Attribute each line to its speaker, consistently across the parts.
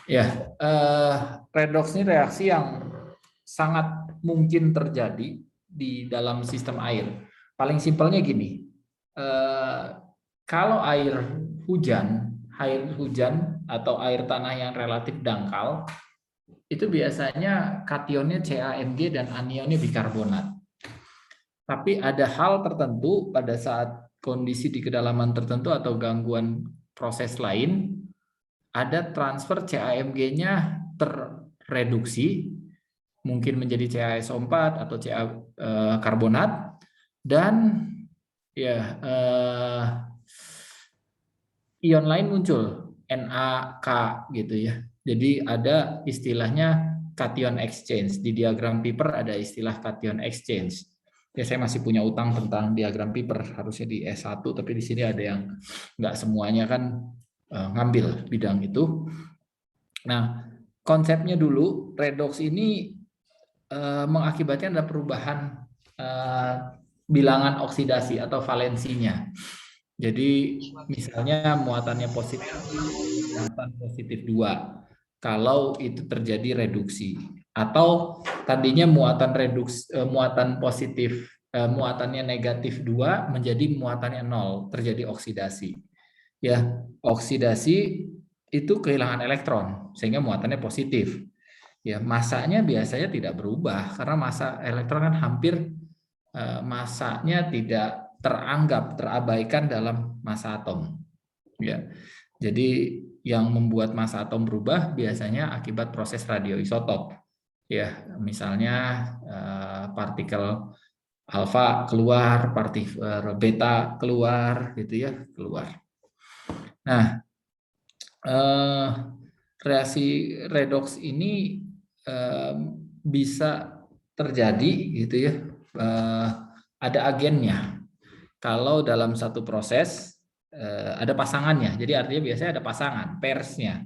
Speaker 1: Ya, redox ini reaksi yang sangat mungkin terjadi di dalam sistem air. Paling simpelnya gini, kalau air hujan atau air tanah yang relatif dangkal, itu biasanya kationnya CaMg dan anionnya bikarbonat. Tapi ada hal tertentu pada saat kondisi di kedalaman tertentu atau gangguan proses lain, ada transfer CaMg-nya terreduksi, mungkin menjadi CaSO4 atau Ca karbonat, dan ya ion lain muncul, NaK gitu ya. Jadi ada istilahnya cation exchange. Di diagram Piper ada istilah cation exchange. Ya, saya masih punya utang tentang diagram Piper, harusnya di S1, tapi di sini ada yang nggak semuanya kan ngambil bidang itu. Nah, konsepnya dulu, redox ini mengakibatkan ada perubahan bilangan oksidasi atau valensinya. Jadi misalnya muatannya positif, muatan positif 2. Kalau itu terjadi reduksi, atau tadinya muatan positif, muatannya negatif 2 menjadi muatannya 0, terjadi oksidasi. Ya, oksidasi itu kehilangan elektron sehingga muatannya positif. Ya, masanya biasanya tidak berubah karena massa elektron kan hampir massanya tidak terabaikan dalam massa atom. Ya. Jadi yang membuat massa atom berubah biasanya akibat proses radioisotop. Ya, misalnya partikel alfa keluar, partikel beta keluar gitu ya, keluar. Nah, reaksi redox ini bisa terjadi gitu ya, ada agennya. Kalau dalam satu proses ada pasangannya, jadi artinya biasanya ada pasangan pairsnya.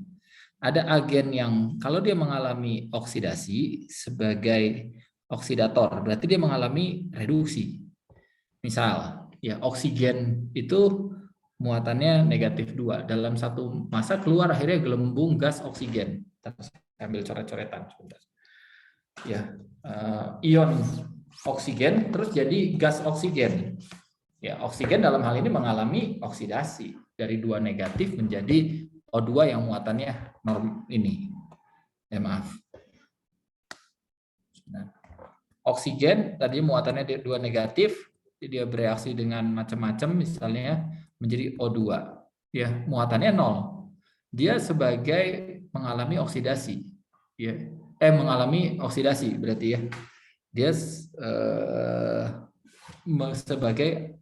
Speaker 1: Ada agen yang kalau dia mengalami oksidasi sebagai oksidator, berarti dia mengalami reduksi. Misal, ya oksigen itu muatannya negatif 2. Dalam satu massa keluar akhirnya gelembung gas oksigen. Saya ambil coret-coretan sebentar. Ya, ion oksigen terus jadi gas oksigen. Ya, oksigen dalam hal ini mengalami oksidasi dari 2 negatif menjadi O2 yang muatannya norm ini. Ya, maaf. Oksigen tadi muatannya 2 negatif, dia bereaksi dengan macam-macam misalnya menjadi O2. Ya, muatannya 0. Dia sebagai mengalami oksidasi. Ya. Mengalami oksidasi berarti ya. Dia sebagai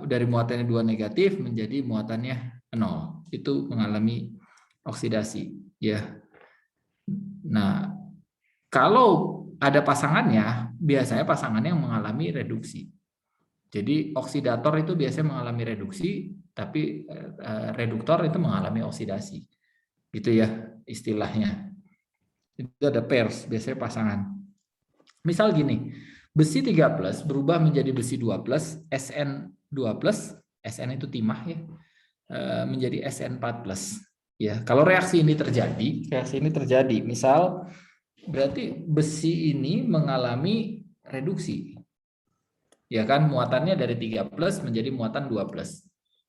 Speaker 1: dari muatannya 2 negatif menjadi muatannya 0. Itu mengalami oksidasi, ya. Nah, kalau ada pasangannya, biasanya pasangannya yang mengalami reduksi. Jadi oksidator itu biasanya mengalami reduksi, tapi reduktor itu mengalami oksidasi. Gitu ya istilahnya. Itu ada pairs, biasanya pasangan. Misal gini, besi 3+ berubah menjadi besi 2+, Sn2+, Sn itu timah ya, menjadi Sn4+. Ya, kalau reaksi ini terjadi, misal berarti besi ini mengalami reduksi. Ya kan, muatannya dari 3+ menjadi muatan 2+.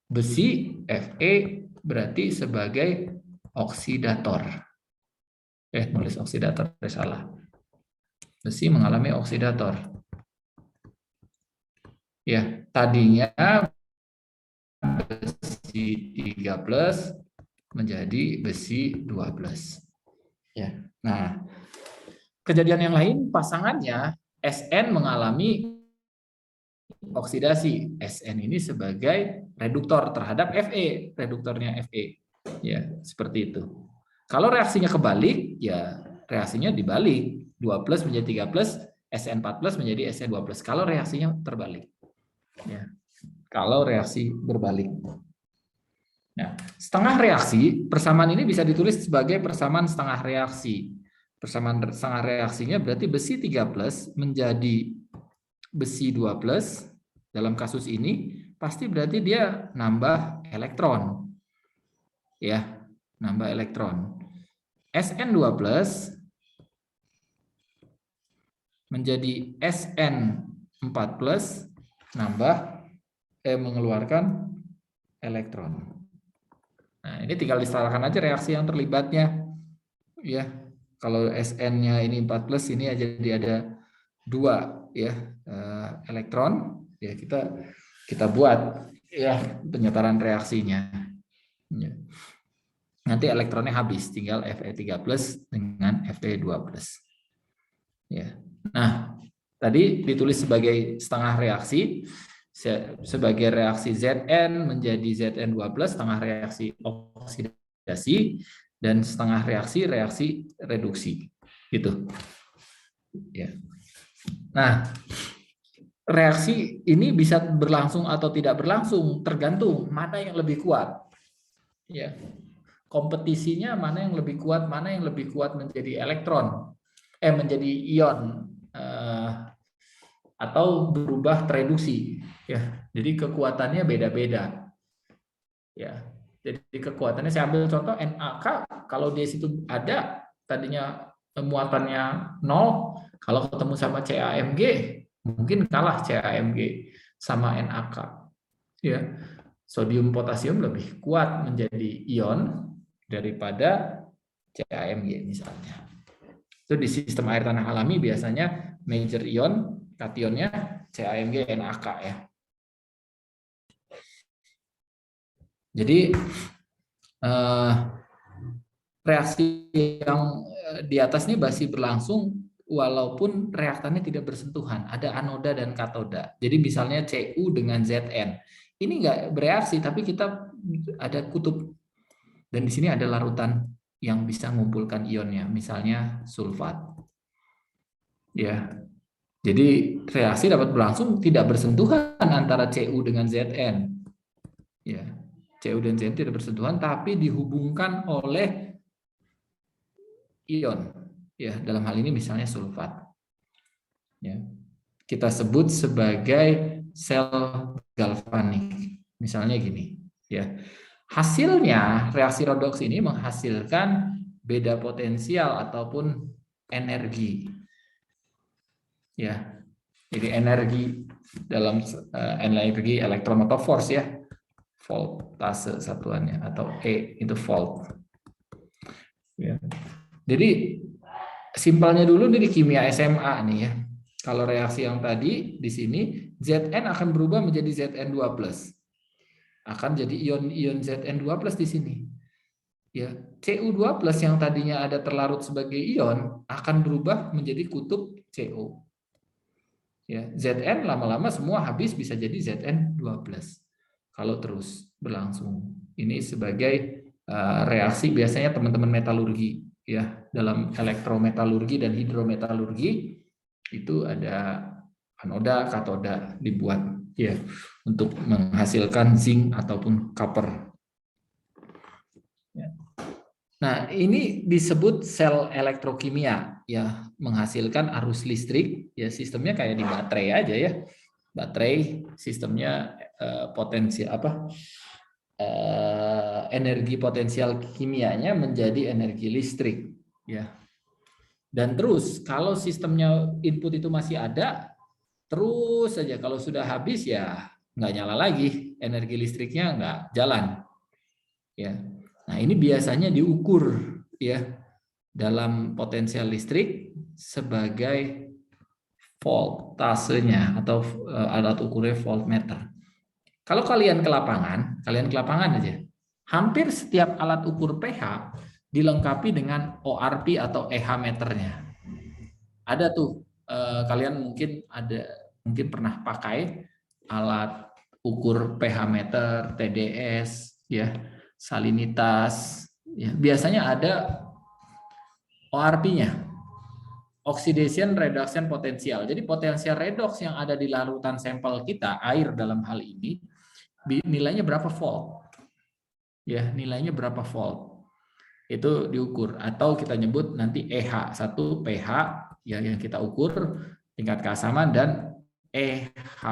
Speaker 1: Besi Fe berarti sebagai oksidator. Nulis oksidator salah. Besi mengalami oksidator. Ya, tadinya besi 3+ menjadi besi 2+. Ya. Nah, kejadian yang lain pasangannya Sn mengalami oksidasi. Sn ini sebagai reduktor terhadap Fe, reduktornya Fe. Ya, seperti itu. Kalau reaksinya kebalik, ya reaksinya dibalik. 2+ menjadi 3+, Sn4+ menjadi Sn2+. Kalau reaksinya terbalik. Ya. Kalau reaksi berbalik. Nah, setengah reaksi, persamaan ini bisa ditulis sebagai persamaan setengah reaksi. Persamaan setengah reaksinya berarti besi 3+ menjadi besi 2+, dalam kasus ini pasti berarti dia nambah elektron. Ya, nambah elektron. SN2+ menjadi SN4+ mengeluarkan elektron. Nah, ini tinggal disalahkan aja reaksi yang terlibatnya. Ya, kalau SN-nya ini 4+, ini aja jadi ada 2 ya elektron. Ya, kita buat ya penyetaran reaksinya. Ya. Nanti elektronnya habis, tinggal Fe3+ dengan Fe2+. Ya. Nah, tadi ditulis sebagai setengah reaksi, sebagai reaksi Zn menjadi Zn2+, setengah reaksi oksidasi, dan setengah reaksi reduksi. Gitu. Ya. Nah, reaksi ini bisa berlangsung atau tidak berlangsung, tergantung mana yang lebih kuat. Ya. Kompetisinya mana yang lebih kuat menjadi elektron, menjadi ion, atau berubah tereduksi. Ya, jadi kekuatannya beda-beda. Ya, jadi kekuatannya saya ambil contoh NaK, kalau di situ ada tadinya muatannya 0, kalau ketemu sama CaMg mungkin kalah CaMg sama NaK. Ya, sodium potasium lebih kuat menjadi ion daripada CaMg misalnya. Itu di sistem air tanah alami biasanya major ion kationnya CaMg NaK ya. Jadi reaksi yang di atas ini masih berlangsung walaupun reaktannya tidak bersentuhan. Ada anoda dan katoda. Jadi misalnya Cu dengan Zn. Ini enggak bereaksi tapi kita ada kutub. Dan di sini ada larutan yang bisa mengumpulkan ionnya, misalnya sulfat. Ya. Jadi reaksi dapat berlangsung tidak bersentuhan antara Cu dengan Zn. Ya. Cu dan Zn tidak bersentuhan tapi dihubungkan oleh ion. Ya, dalam hal ini misalnya sulfat. Ya. Kita sebut sebagai sel galvanik. Misalnya gini, ya. Hasilnya reaksi redoks ini menghasilkan beda potensial ataupun energi. Ya. Jadi energi dalam energi elektron atau force ya. Voltase satuannya atau E itu volt. Ya. Jadi simpelnya dulu ini di kimia SMA nih ya. Kalau reaksi yang tadi di sini Zn akan berubah menjadi Zn2+. Akan jadi ion-ion Zn2+ di sini. Ya, Cu2+ yang tadinya ada terlarut sebagai ion akan berubah menjadi kutub Co. Ya, Zn lama-lama semua habis bisa jadi Zn2+ kalau terus berlangsung. Ini sebagai reaksi biasanya teman-teman metalurgi ya, dalam elektrometalurgi dan hidrometalurgi itu ada anoda katoda dibuat ya untuk menghasilkan zinc ataupun copper. Ya. Nah, ini disebut sel elektrokimia ya, menghasilkan arus listrik ya, sistemnya kayak di baterai aja ya. Baterai sistemnya potensial energi potensial kimianya menjadi energi listrik ya. Dan terus kalau sistemnya input itu masih ada, terus saja kalau sudah habis ya nggak nyala lagi, energi listriknya nggak jalan ya. Nah, ini biasanya diukur ya dalam potensial listrik sebagai voltasenya atau alat ukurnya voltmeter. Kalau kalian ke lapangan aja. Hampir setiap alat ukur pH dilengkapi dengan ORP atau EH meternya. Ada tuh kalian mungkin pernah pakai alat ukur pH meter, TDS ya, salinitas ya. Biasanya ada ORP-nya. Oxidation Reduction Potential. Jadi potensial redoks yang ada di larutan sampel kita, air dalam hal ini, nilainya berapa volt? Ya, nilainya berapa volt? Itu diukur atau kita nyebut nanti EH, satu pH ya yang kita ukur tingkat keasaman dan EH.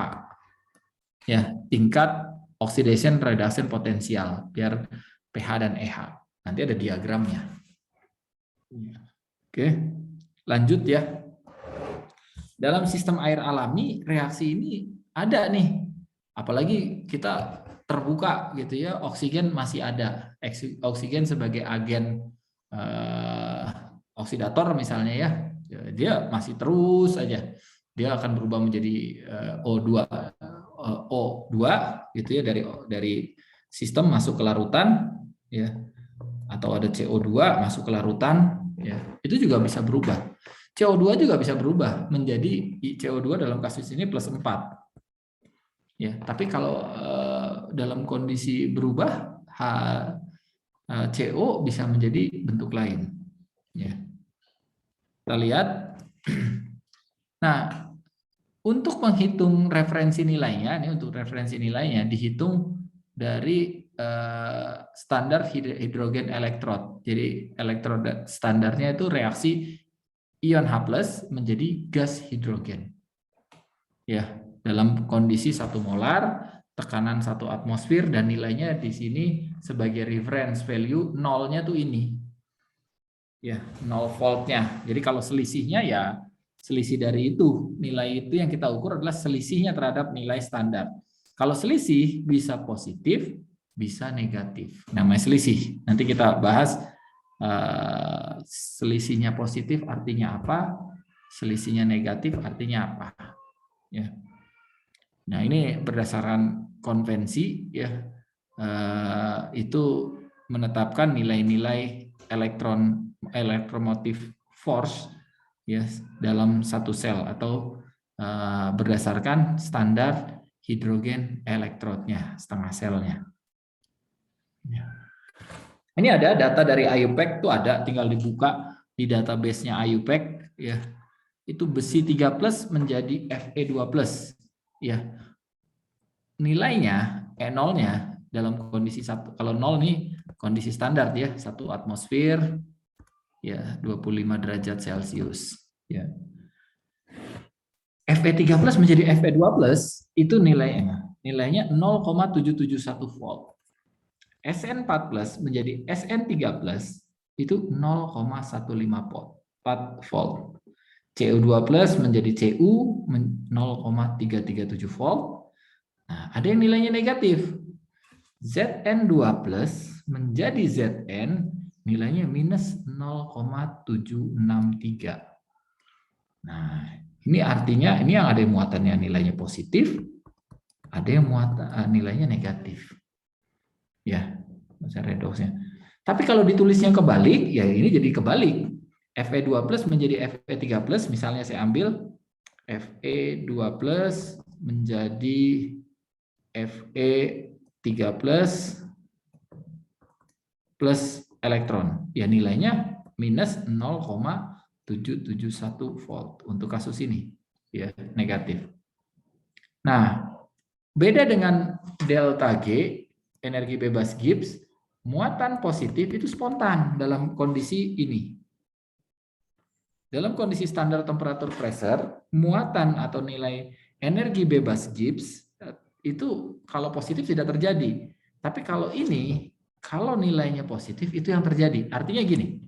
Speaker 1: Ya, tingkat Oxidation Reduction Potential biar pH dan EH. Nanti ada diagramnya. Oke, lanjut ya. Dalam sistem air alami, reaksi ini ada nih. Apalagi kita terbuka gitu ya, oksigen masih ada. Oksigen sebagai agen oksidator misalnya ya, dia masih terus aja. Dia akan berubah menjadi O2 gitu ya, dari sistem masuk ke larutan ya, atau ada CO2 masuk ke larutan ya. Itu juga bisa berubah. CO2 juga bisa berubah menjadi CO2 dalam kasus ini plus 4. Ya, tapi kalau dalam kondisi berubah CO bisa menjadi bentuk lain. Ya. Kita lihat. Nah, untuk menghitung referensi nilainya, ini untuk referensi nilainya dihitung dari standar hidrogen elektrod. Jadi elektrod standarnya itu reaksi ion H+ menjadi gas hidrogen. Ya, dalam kondisi 1 molar, tekanan 1 atmosfer, dan nilainya di sini sebagai reference value nolnya tuh ini. Ya, 0 voltnya. Jadi kalau selisihnya ya selisih dari itu. Nilai itu yang kita ukur adalah selisihnya terhadap nilai standar. Kalau selisih bisa positif, bisa negatif. Namanya selisih. Nanti kita bahas selisihnya positif artinya apa, selisihnya negatif artinya apa. Ya. Nah, ini berdasarkan konvensi ya, itu menetapkan nilai-nilai electromotive force ya dalam satu sel atau berdasarkan standar hidrogen elektrodnya, setengah selnya. Ya. Ini ada data dari IUPAC, tuh ada, tinggal dibuka di database-nya IUPAC ya. Itu besi 3+ menjadi Fe2+. Ya. Nilainya E0-nya dalam kondisi 1, kalau 0 nih kondisi standar ya, 1 atmosfer ya 25 derajat Celcius ya. Fe3+ menjadi Fe2+ itu nilainya 0,771 volt. Sn4+ menjadi Sn3+ itu 0,15 volt. 4 volt. Cu2+ menjadi Cu 0,337 volt. Nah, ada yang nilainya negatif. Zn2+ menjadi Zn nilainya minus 0,763. Nah, ini artinya ini yang ada yang muatannya nilainya positif, ada yang muatan nilainya negatif. Ya, redoksnya. Tapi kalau ditulisnya kebalik, ya ini jadi kebalik. Fe2+ menjadi Fe3+, misalnya saya ambil Fe2+ menjadi Fe3+ plus elektron. Ya nilainya minus 0,771 volt untuk kasus ini. Ya, negatif. Nah, beda dengan delta G, energi bebas Gibbs, muatan positif itu spontan dalam kondisi ini. Dalam kondisi standar temperatur pressure, muatan atau nilai energi bebas Gibbs itu kalau positif tidak terjadi. Tapi kalau ini, kalau nilainya positif itu yang terjadi. Artinya gini,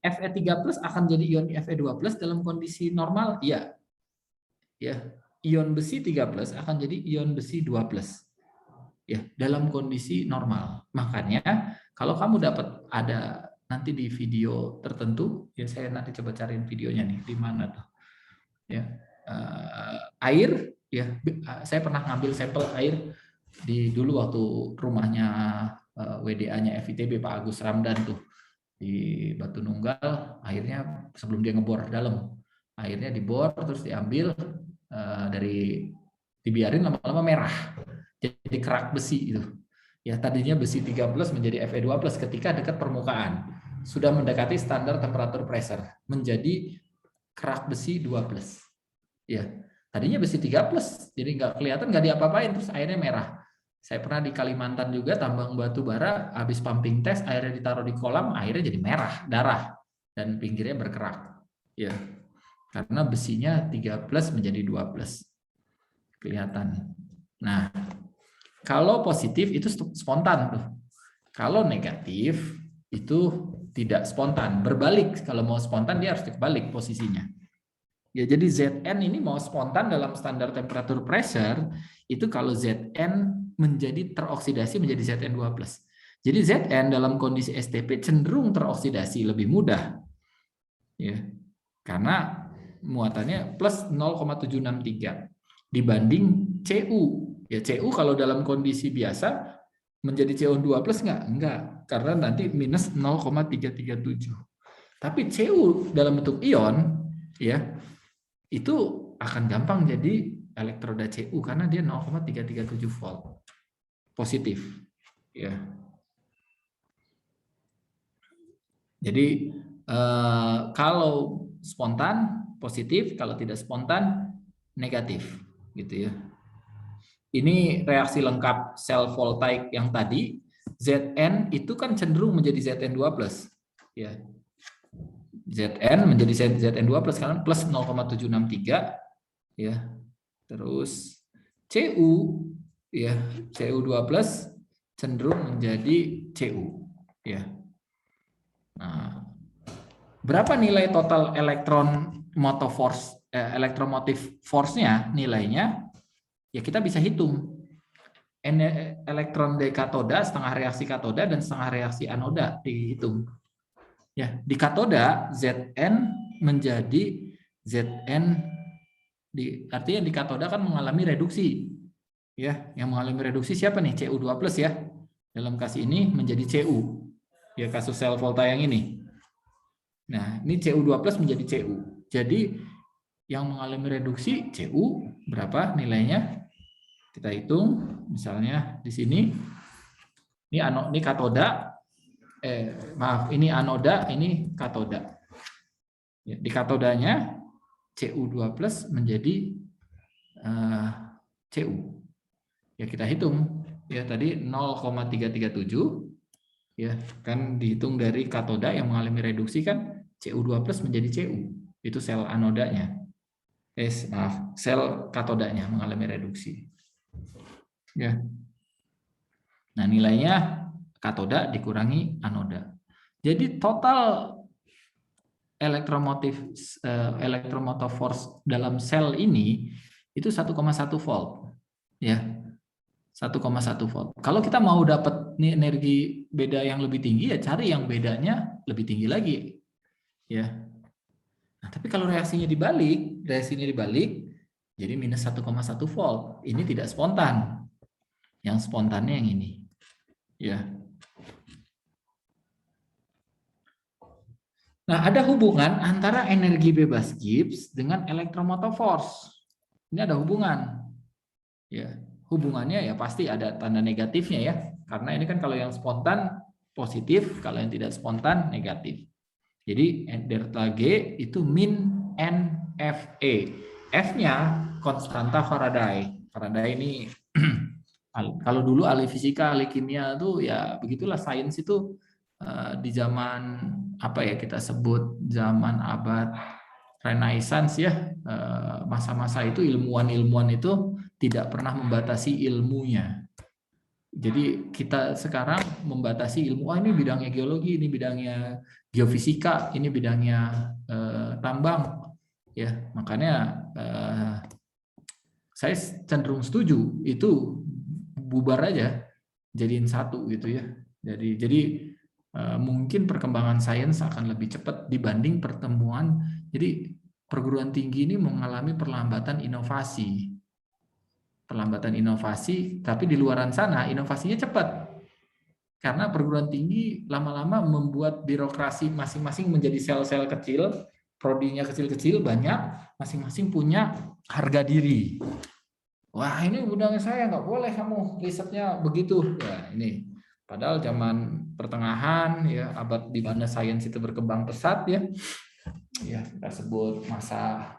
Speaker 1: Fe3+ akan jadi ion Fe2+ dalam kondisi normal? Iya. Ya, ion besi 3+ akan jadi ion besi 2+. Ya, dalam kondisi normal. Makanya kalau kamu dapat ada nanti di video tertentu, ya saya nanti coba cariin videonya nih di mana tuh. Ya, air ya, saya pernah ngambil sampel air di dulu waktu rumahnya WDA-nya FITB Pak Agus Ramdan tuh di Batu Nunggal, akhirnya sebelum dia ngebor dalam, akhirnya dibor terus diambil dibiarin lama-lama merah. Jadi kerak besi itu. Ya tadinya besi 3+ menjadi Fe2+ ketika dekat permukaan. Sudah mendekati standar temperatur pressure menjadi kerak besi 2+. Ya. Tadinya besi 3+, jadi nggak kelihatan, nggak diapa-apain, terus airnya merah. Saya pernah di Kalimantan juga tambang batu bara, habis pumping test airnya ditaruh di kolam, airnya jadi merah, darah dan pinggirnya berkerak. Ya. Karena besinya 3+ menjadi 2+. Kelihatan. Nah, kalau positif itu spontan tuh. Kalau negatif itu tidak spontan, berbalik. Kalau mau spontan dia harus dibalik posisinya. Ya, jadi Zn ini mau spontan dalam standar temperature pressure itu kalau Zn menjadi teroksidasi menjadi Zn2+. Jadi Zn dalam kondisi STP cenderung teroksidasi lebih mudah. Ya. Karena muatannya plus 0,763 dibanding Cu. Ya, Cu kalau dalam kondisi biasa menjadi CO2 plus enggak, karena nanti minus 0,337. Tapi Cu dalam bentuk ion ya itu akan gampang jadi elektroda Cu karena dia 0,337 volt positif ya. Jadi kalau spontan positif, kalau tidak spontan negatif gitu ya. Ini reaksi lengkap sel voltaik yang tadi, Zn itu kan cenderung menjadi Zn2+. Ya. Zn menjadi Zn2+ karena plus 0,763 ya. Terus Cu ya, Cu2+ cenderung menjadi Cu ya. Nah, berapa nilai total electromotive force-nya nilainya? Ya kita bisa hitung elektron dari katoda, setengah reaksi katoda dan setengah reaksi anoda dihitung. Ya, di katoda Zn menjadi Zn artinya di katoda kan mengalami reduksi. Ya, yang mengalami reduksi siapa nih? Cu2+ ya. Dalam kasus ini menjadi Cu. Ya, kasus sel volta yang ini. Nah, ini Cu2+ menjadi Cu. Jadi yang mengalami reduksi Cu berapa nilainya? Kita hitung, misalnya di sini, ini katoda, ini anoda, ini katoda. Ya, di katodanya Cu2+ menjadi Cu. Ya kita hitung, ya tadi 0,337, ya kan dihitung dari katoda yang mengalami reduksi kan Cu2+ menjadi Cu, itu sel anodanya. Sel katodanya mengalami reduksi. Ya. Nah, nilainya katoda dikurangi anoda. Jadi total electromotive force dalam sel ini itu 1,1 volt. Ya. 1,1 volt. Kalau kita mau dapat energi beda yang lebih tinggi ya cari yang bedanya lebih tinggi lagi. Ya. Nah, tapi kalau reaksinya dibalik, jadi minus 1,1 volt. Ini tidak spontan. Yang spontannya yang ini. Ya. Nah, ada hubungan antara energi bebas Gibbs dengan electromotive force. Ini ada hubungan. Ya, hubungannya ya pasti ada tanda negatifnya ya. Karena ini kan kalau yang spontan positif, kalau yang tidak spontan negatif. Jadi delta G itu min NFE. F-nya konstanta Faraday. Faraday ini kalau dulu ahli fisika, ahli kimia tuh ya begitulah, sains itu di zaman apa ya kita sebut zaman abad Renaissance ya, masa-masa itu ilmuwan-ilmuwan itu tidak pernah membatasi ilmunya. Jadi kita sekarang membatasi ilmu, ini bidangnya geologi, ini bidangnya geofisika, ini bidangnya tambang, ya makanya saya cenderung setuju itu bubar aja, jadiin satu gitu ya. Jadi mungkin perkembangan sains akan lebih cepat dibanding pertemuan. Jadi perguruan tinggi ini mengalami perlambatan inovasi. Tapi di luaran sana inovasinya cepat. Karena perguruan tinggi lama-lama membuat birokrasi masing-masing menjadi sel-sel kecil, prodinya kecil-kecil banyak, masing-masing punya harga diri. Wah, ini bidangnya saya, nggak boleh kamu risetnya begitu. Ya, ini. Padahal zaman pertengahan, ya abad di mana sains itu berkembang pesat, ya kita sebut masa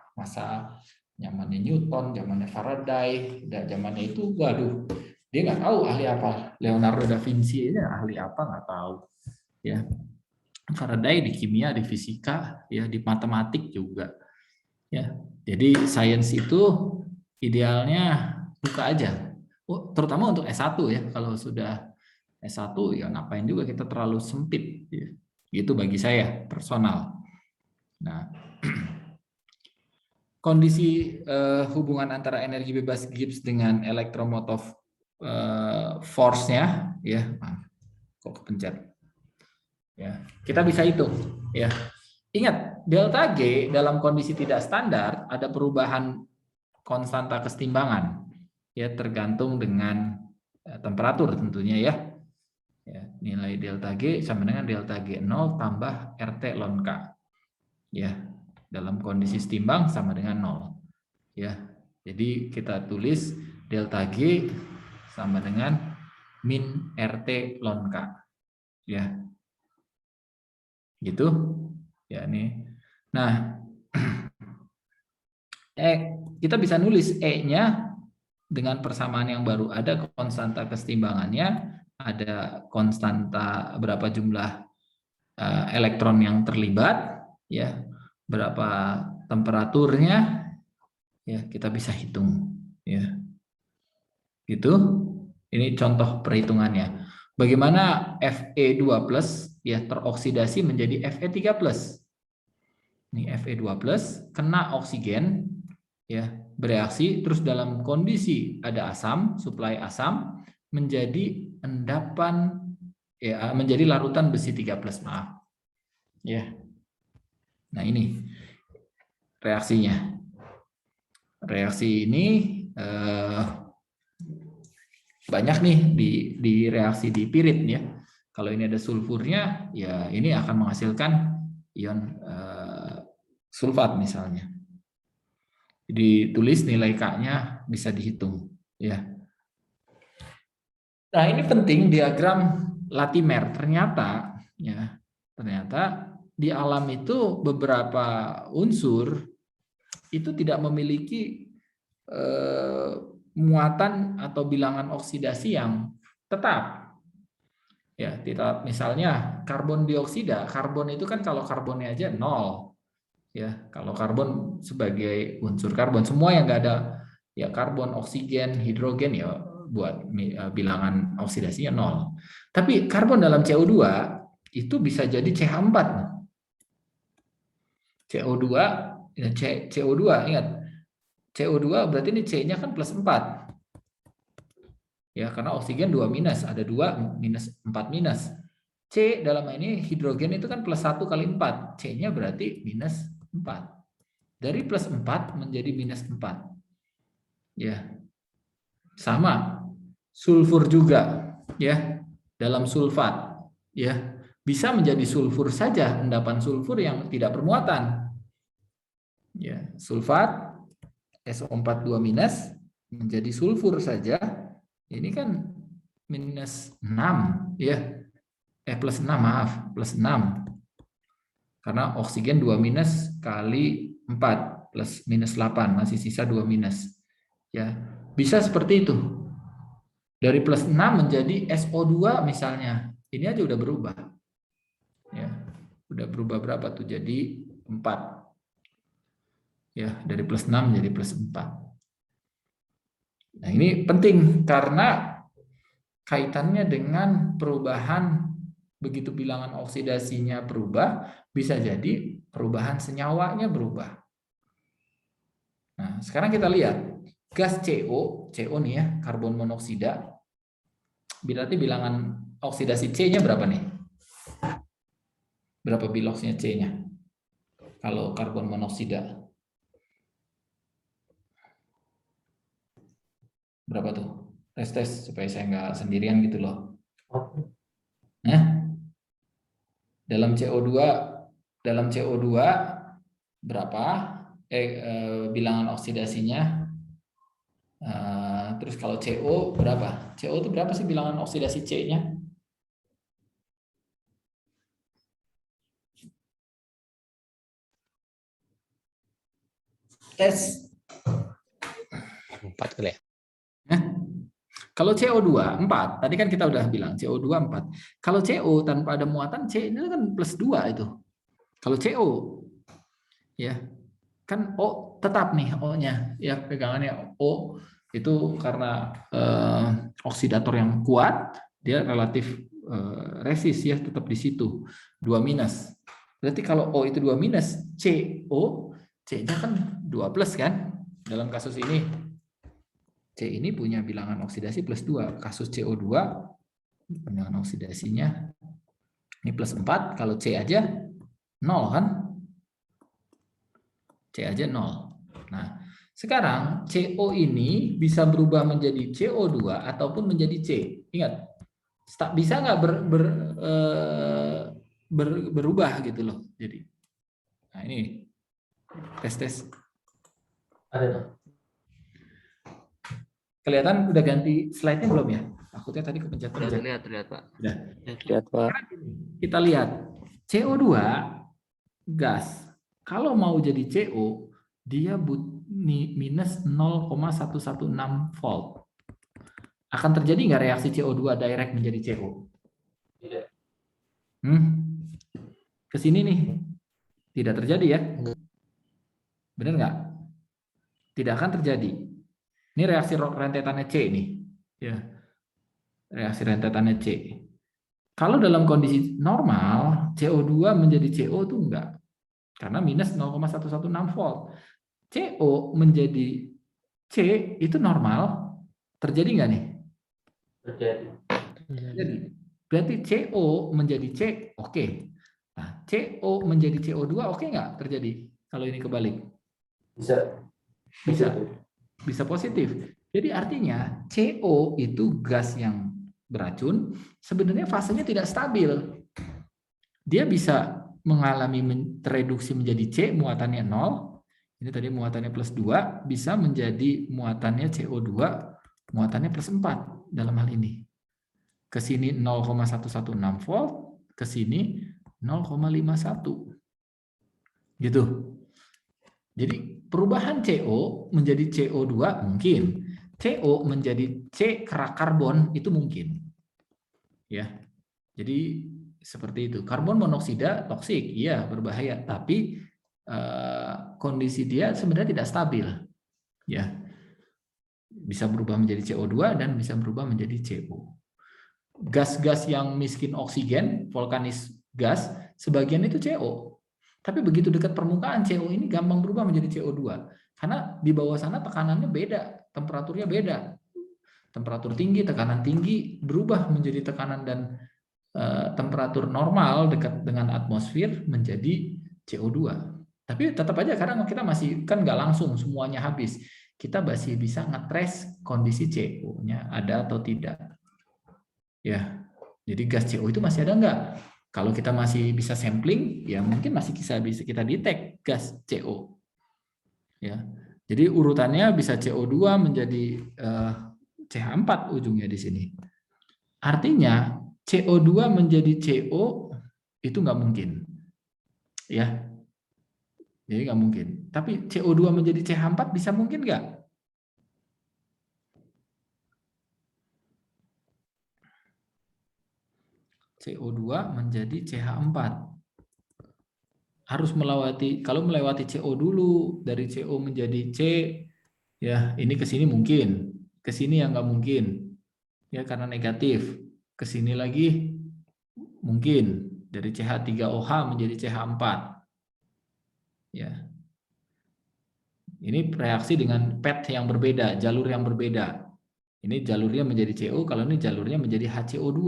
Speaker 1: zamannya Newton, zamannya Faraday, dan zamannya itu, waduh, dia nggak tahu ahli apa. Leonardo da Vinci ini ahli apa nggak tahu. Ya, Faraday di kimia, di fisika, ya di matematik juga. Ya, jadi sains itu idealnya buka aja, terutama untuk S1 ya. Kalau sudah S1 ya ngapain juga kita terlalu sempit. Ya. Itu bagi saya personal. Nah, kondisi hubungan antara energi bebas Gibbs dengan electromotive force-nya, ya, kok kepencet. Ya, kita bisa hitung, ya. Ingat, delta G dalam kondisi tidak standar ada perubahan konstanta kesetimbangan, ya, tergantung dengan temperatur tentunya, ya. Ya, nilai delta G sama dengan delta G0 tambah RT ln K. Ya, dalam kondisi setimbang sama dengan 0. Ya. Jadi kita tulis delta G sama dengan min RT ln K. Ya. Gitu. Ya, nih. Nah, kita bisa nulis E-nya dengan persamaan yang baru. Ada konstanta kesetimbangannya, ada konstanta berapa jumlah elektron yang terlibat, ya, berapa temperaturnya, ya, kita bisa hitung, ya, gitu. Ini contoh perhitungannya. Bagaimana Fe2+, ya, teroksidasi menjadi Fe3+. Ini Fe2+, kena oksigen, ya, bereaksi, terus dalam kondisi ada asam, suplai asam, menjadi endapan, ya, menjadi larutan besi 3+, maaf. Ya. Nah, ini reaksinya. Reaksi ini banyak nih di reaksi di pirit, ya. Kalau ini ada sulfurnya, ya ini akan menghasilkan ion sulfat misalnya. Ditulis nilai K-nya bisa dihitung, ya. Nah, ini penting diagram Latimer. Ternyata, ya, ternyata di alam itu beberapa unsur itu tidak memiliki muatan atau bilangan oksidasi yang tetap. Ya, tidak, misalnya karbon dioksida, karbon itu kan kalau karbonnya aja 0. Ya, kalau karbon sebagai unsur karbon, semua yang enggak ada, ya, karbon, oksigen, hidrogen, ya, buat bilangan oksidasinya 0. Tapi karbon dalam CO2 itu bisa jadi CH4. CO2, ya, CO2, ingat, CO2 berarti ini C-nya kan +4. Ya, karena oksigen 2 minus, ada 2 minus 4 minus. C dalam ini hidrogen itu kan +1 kali 4. C-nya berarti minus 4. Dari +4 menjadi minus 4. Ya. Sama. Sulfur juga, ya. Dalam sulfat, ya. Bisa menjadi sulfur saja, endapan sulfur yang tidak bermuatan. Ya, sulfat SO42 minus menjadi sulfur saja. Ini kan minus 6, ya. +6, maaf, +6. Karena oksigen 2 minus kali 4 plus minus 8, masih sisa 2 minus. Ya, bisa seperti itu. Dari +6 menjadi SO2 misalnya. Ini aja udah berubah. Ya, udah berubah berapa tuh? Jadi 4. Ya, dari +6 menjadi +4. Nah, ini penting karena kaitannya dengan perubahan, begitu bilangan oksidasinya berubah, bisa jadi perubahan senyawanya berubah. Nah, sekarang kita lihat gas CO nih, ya, karbon monoksida, berarti bilangan oksidasi C-nya berapa nih? Berapa biloxnya C-nya? Kalau karbon monoksida. Berapa tuh? Tes supaya saya nggak sendirian gitu loh. Nah, dalam CO2 berapa bilangan oksidasinya? Terus kalau CO berapa? CO itu berapa sih bilangan oksidasi C-nya? Tes.
Speaker 2: 4 kali ya?
Speaker 1: Nah, kalau CO2 4, tadi kan kita udah bilang CO2 4. Kalau CO tanpa ada muatan, C ini kan +2 itu. Kalau CO, ya, kan O tetap nih O-nya, ya, pegangannya O itu karena oksidator yang kuat, dia relatif resist ya, tetap di situ 2 minus. Berarti kalau O itu 2 minus, CO, C-nya kan 2 plus kan? Dalam kasus ini, C ini punya bilangan oksidasi plus 2. Kasus CO2, bilangan oksidasinya ini plus 4. Kalau C aja 0 kan? C aja 0. Nah, sekarang CO ini bisa berubah menjadi CO2 ataupun menjadi C. Ingat, bisa nggak berubah gitu loh. Jadi, nah ini tes. Ada. Kelihatan udah ganti slide-nya belum ya? Takutnya tadi kepencet-pencet.
Speaker 2: Terlihat Pak.
Speaker 1: Udah.
Speaker 2: Lihat Pak.
Speaker 1: Kita lihat CO2 gas. Kalau mau jadi CO, dia minus 0,116 volt. Akan terjadi nggak reaksi CO2 direct menjadi CO? Tidak. Ke sini nih. Tidak terjadi ya? Benar nggak? Tidak akan terjadi. Ini reaksi rentetannya C nih. Ya. Reaksi rentetannya C. Kalau dalam kondisi normal, CO2 menjadi CO itu enggak. Karena minus 0,116 volt. CO menjadi C itu normal. Terjadi nggak nih? Terjadi. Berarti CO menjadi C, oke. Nah, CO menjadi CO2, oke nggak terjadi? Kalau ini kebalik. Bisa positif. Jadi artinya CO itu gas yang beracun, sebenarnya fasenya tidak stabil. Dia bisa mengalami tereduksi menjadi C, muatannya 0. Ini tadi muatannya plus 2, bisa menjadi muatannya CO2, muatannya plus 4 dalam hal ini. Ke sini 0,116 volt, ke sini 0,51. Gitu. Jadi perubahan CO menjadi CO2 mungkin. CO menjadi C kerak karbon itu mungkin. Ya. Jadi seperti itu. Karbon monoksida toksik, iya berbahaya, tapi kondisi dia sebenarnya tidak stabil. Ya. Bisa berubah menjadi CO2 dan bisa berubah menjadi CO. Gas-gas yang miskin oksigen, vulkanis gas, sebagian itu CO. Tapi begitu dekat permukaan, CO ini gampang berubah menjadi CO2. Karena di bawah sana tekanannya beda, temperaturnya beda. Temperatur tinggi, tekanan tinggi, berubah menjadi tekanan dan temperatur normal dekat dengan atmosfer menjadi CO2. Tapi tetap aja kadang kita masih, kan nggak langsung semuanya habis. Kita masih bisa ngetrace kondisi CO-nya ada atau tidak. Ya, jadi gas CO itu masih ada nggak? Kalau kita masih bisa sampling, ya mungkin masih bisa kita detect gas CO. Ya, jadi urutannya bisa CO2 menjadi CH4 ujungnya di sini. Artinya CO2 menjadi CO itu nggak mungkin, ya. Jadi nggak mungkin. Tapi CO2 menjadi CH4 bisa mungkin nggak? CO2 menjadi CH4. Harus melewati, kalau melewati CO dulu, dari CO menjadi C, ya ini ke sini mungkin, ke sini yang nggak mungkin, ya karena negatif. Ke sini lagi mungkin, dari CH3OH menjadi CH4. Ya. Ini reaksi dengan PET yang berbeda, jalur yang berbeda. Ini jalurnya menjadi CO, kalau ini jalurnya menjadi HCO2.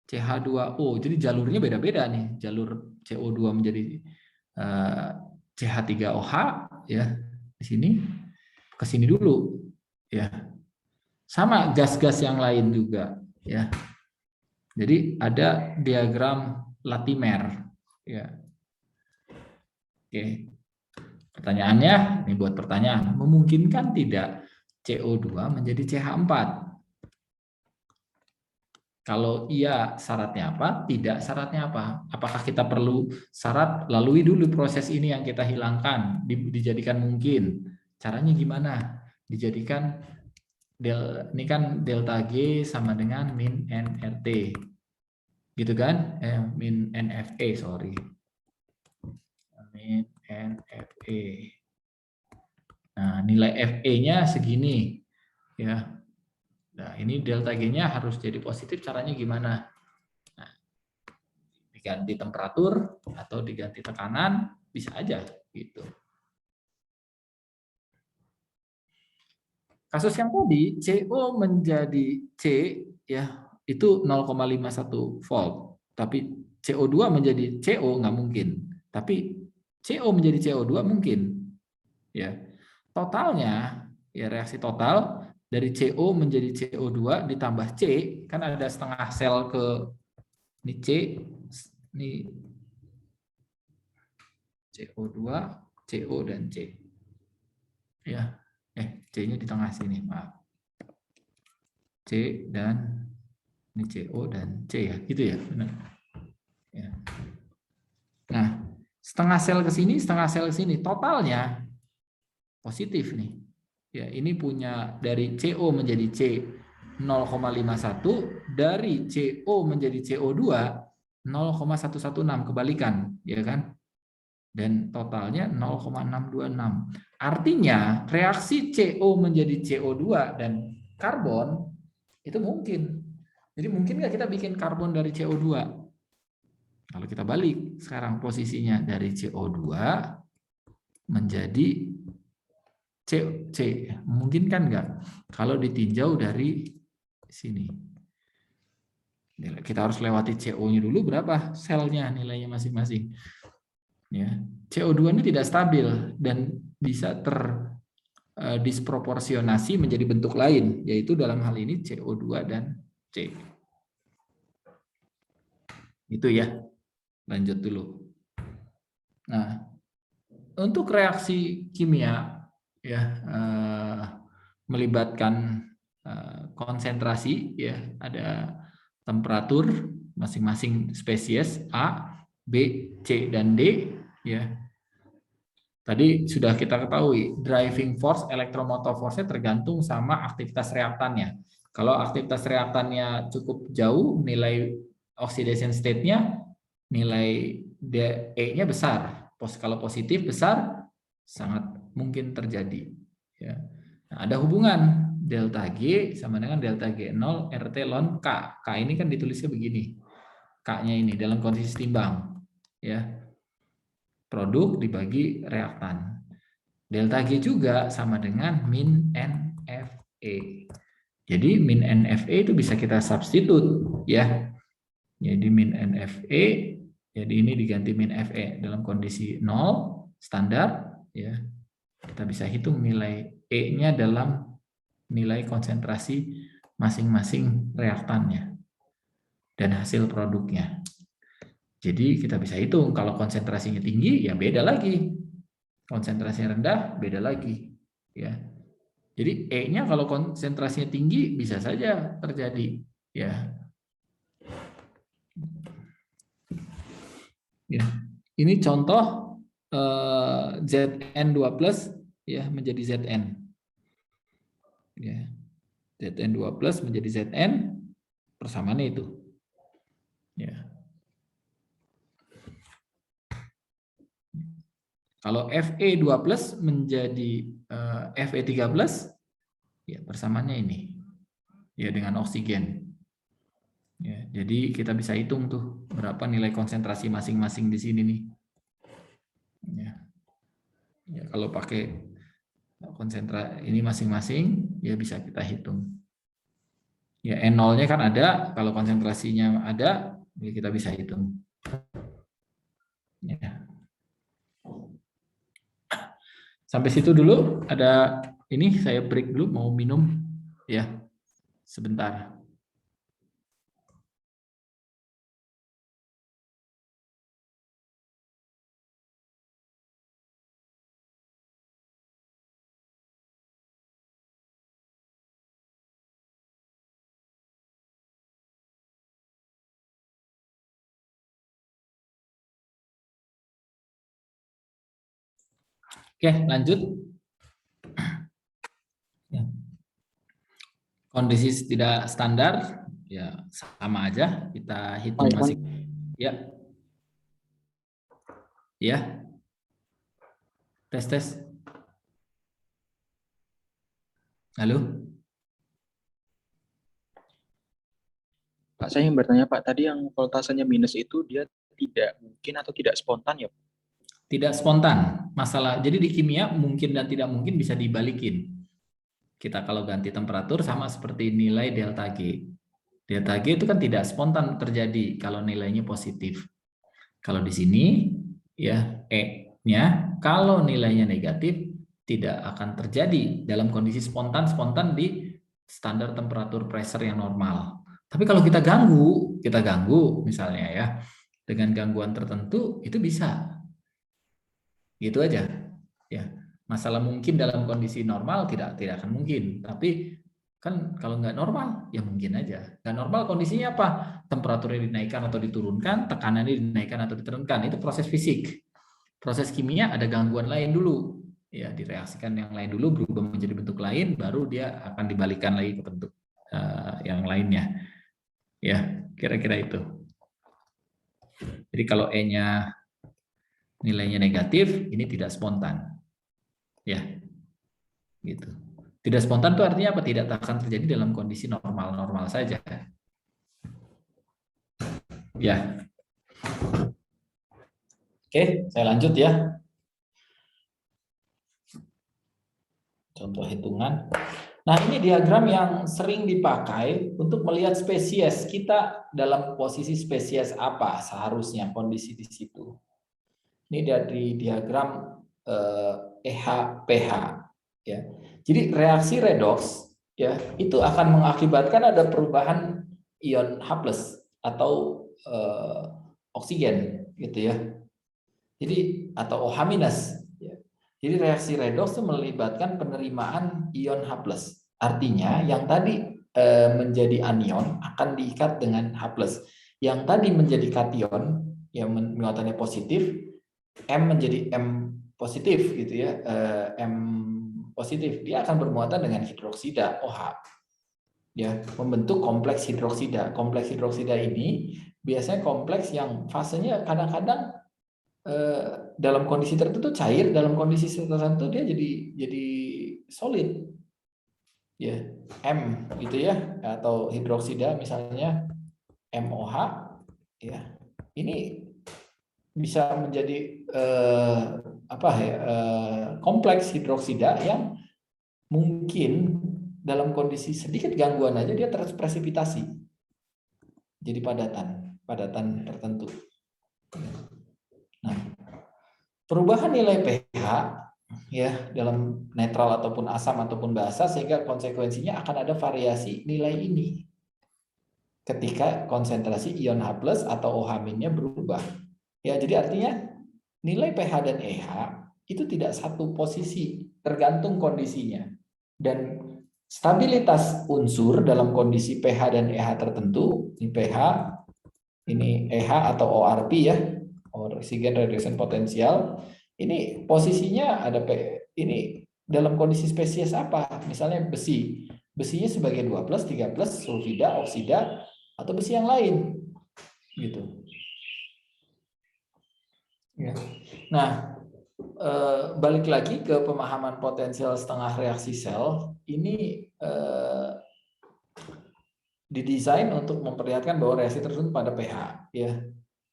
Speaker 1: CH2O. Jadi jalurnya beda-beda nih. Jalur CO2 menjadi CH3OH ya. Di sini ke sini dulu ya. Sama gas-gas yang lain juga ya. Jadi ada diagram Latimer ya. Oke. Pertanyaannya, ini buat pertanyaan, memungkinkan tidak CO2 menjadi CH4? Kalau iya, syaratnya apa? Tidak, syaratnya apa? Apakah kita perlu syarat lalui dulu proses ini yang kita hilangkan, dijadikan mungkin? Caranya gimana? Dijadikan ini kan delta G sama dengan min nRT. Gitu kan? Min NFE, sorry. Min NFE. Nah, nilai FE-nya segini. Ya. Nah, ini delta G-nya harus jadi positif, caranya gimana? diganti temperatur atau diganti tekanan, bisa aja gitu. Kasus yang tadi CO menjadi C ya itu 0,51 volt, tapi CO2 menjadi CO nggak mungkin. Tapi CO menjadi CO2 mungkin. Ya. Totalnya ya reaksi total dari CO menjadi CO2 ditambah C, kan ada setengah sel ke ini C, ini CO2, CO dan C. Ya. C-nya di tengah sini, maaf. C dan ini CO dan C ya, gitu ya, benar. Ya. Nah, setengah sel ke sini, setengah sel ke sini, totalnya positif nih. Ya, ini punya dari CO menjadi C 0,51, dari CO menjadi CO2 0,116, kebalikan, ya kan? Dan totalnya 0,626. Artinya reaksi CO menjadi CO2 dan karbon itu mungkin. Jadi mungkin nggak kita bikin karbon dari CO2? Kalau kita balik sekarang posisinya dari CO2 menjadi C, mungkin kan nggak? Kalau ditinjau dari sini. Kita harus lewati CO-nya dulu, berapa selnya nilainya masing-masing. Ya. CO2 ini tidak stabil dan bisa terdisproporsionasi menjadi bentuk lain, yaitu dalam hal ini CO2 dan C. Itu ya, lanjut dulu. Nah, untuk reaksi kimia ya melibatkan konsentrasi ya, ada temperatur masing-masing spesies A, B, C dan D ya. Tadi sudah kita ketahui driving force, electromotive force-nya tergantung sama aktivitas reaktannya. Kalau aktivitas reaktannya cukup jauh, nilai oxidation state-nya, nilai E-nya besar. Kalau positif besar, sangat mungkin terjadi. Ya. Nah, ada hubungan delta G sama dengan delta G0 RT ln K. K ini kan ditulisnya begini. K-nya ini dalam kondisi timbang. Ya. Produk dibagi reaktan. Delta G juga sama dengan min NFE. Jadi min NFE itu bisa kita substitut ya. Jadi min NFE, jadi ini diganti min FE dalam kondisi 0 standar ya. Kita bisa hitung nilai E-nya dalam nilai konsentrasi masing-masing reaktannya dan hasil produknya. Jadi kita bisa hitung kalau konsentrasinya tinggi ya beda lagi. Konsentrasinya rendah beda lagi ya. Jadi E-nya kalau konsentrasinya tinggi bisa saja terjadi ya. Ya. Ini contoh Zn2+ ya menjadi Zn. Ya. Zn2+ menjadi Zn, persamaannya itu. Ya. Kalau Fe2+ menjadi Fe3+, ya persamaannya ini. Ya dengan oksigen. Ya, jadi kita bisa hitung tuh berapa nilai konsentrasi masing-masing di sini nih. Ya. Ya, kalau pakai konsentrasi ini masing-masing, ya bisa kita hitung. Ya N0-nya kan ada, kalau konsentrasinya ada, ya kita bisa hitung. Ya. Sampai situ dulu, ada ini saya break dulu mau minum ya. Sebentar. Oke, lanjut. Ya. Kondisi tidak standar, ya sama aja. Kita hitung masing. Ya, ya. Tes. Halo.
Speaker 2: Pak, saya ingin bertanya Pak, tadi yang voltasenya minus itu dia tidak mungkin atau tidak spontan ya?
Speaker 1: Tidak spontan. Masalah. Jadi di kimia mungkin dan tidak mungkin bisa dibalikin. Kita kalau ganti temperatur sama seperti nilai delta G. Delta G itu kan tidak spontan terjadi kalau nilainya positif. Kalau di sini ya E-nya kalau nilainya negatif tidak akan terjadi dalam kondisi spontan di standar temperatur pressure yang normal. Tapi kalau kita ganggu misalnya ya dengan gangguan tertentu itu bisa. Gitu aja. Ya. Masalah mungkin dalam kondisi normal tidak akan mungkin, tapi kan kalau nggak normal ya mungkin aja. Nggak normal kondisinya apa? Temperaturnya dinaikkan atau diturunkan, tekanannya dinaikkan atau diturunkan. Itu proses fisik. Proses kimia ada gangguan lain dulu. Ya, direaksikan yang lain dulu berubah menjadi bentuk lain, baru dia akan dibalikan lagi ke bentuk yang lainnya. Ya, kira-kira itu. Jadi kalau E-nya nilainya negatif, ini tidak spontan. Ya, gitu. Tidak spontan itu artinya apa? Tidak akan terjadi dalam kondisi normal-normal saja. Ya. Oke, saya lanjut ya. Contoh hitungan. Nah, ini diagram yang sering dipakai untuk melihat spesies. Kita dalam posisi spesies apa seharusnya kondisi di situ. Ini dari diagram EH pH ya. Jadi reaksi redoks ya itu akan mengakibatkan ada perubahan ion H+ atau oksigen gitu ya. Jadi atau OH-. Ya. Jadi reaksi redoks itu melibatkan penerimaan ion H+. Artinya yang tadi menjadi anion akan diikat dengan H+. Yang tadi menjadi kation yang muatannya positif, M menjadi M positif gitu ya, M positif, dia akan bermuatan dengan hidroksida OH, ya, membentuk kompleks hidroksida. Kompleks hidroksida ini biasanya kompleks yang fasenya kadang-kadang dalam kondisi tertentu cair, dalam kondisi tertentu dia jadi solid, ya, M gitu ya, atau hidroksida misalnya MOH, ya, ini bisa menjadi kompleks hidroksida yang mungkin dalam kondisi sedikit gangguan aja dia terpresipitasi jadi padatan tertentu. Nah, perubahan nilai pH ya dalam netral ataupun asam ataupun basa sehingga konsekuensinya akan ada variasi nilai ini ketika konsentrasi ion H+ atau OH-nya berubah. Ya, jadi artinya nilai pH dan EH itu tidak satu posisi, tergantung kondisinya. Dan stabilitas unsur dalam kondisi pH dan EH tertentu, ini pH, ini EH atau ORP ya, oxygen reduction potential, ini posisinya ada ini dalam kondisi spesies apa? Misalnya besi. Besinya sebagai 2+, 3+, sulfida, oksida, atau besi yang lain. Gitu. Ya. Nah, balik lagi ke pemahaman potensial setengah reaksi sel, ini didesain untuk memperlihatkan bahwa reaksi tersebut pada pH, ya.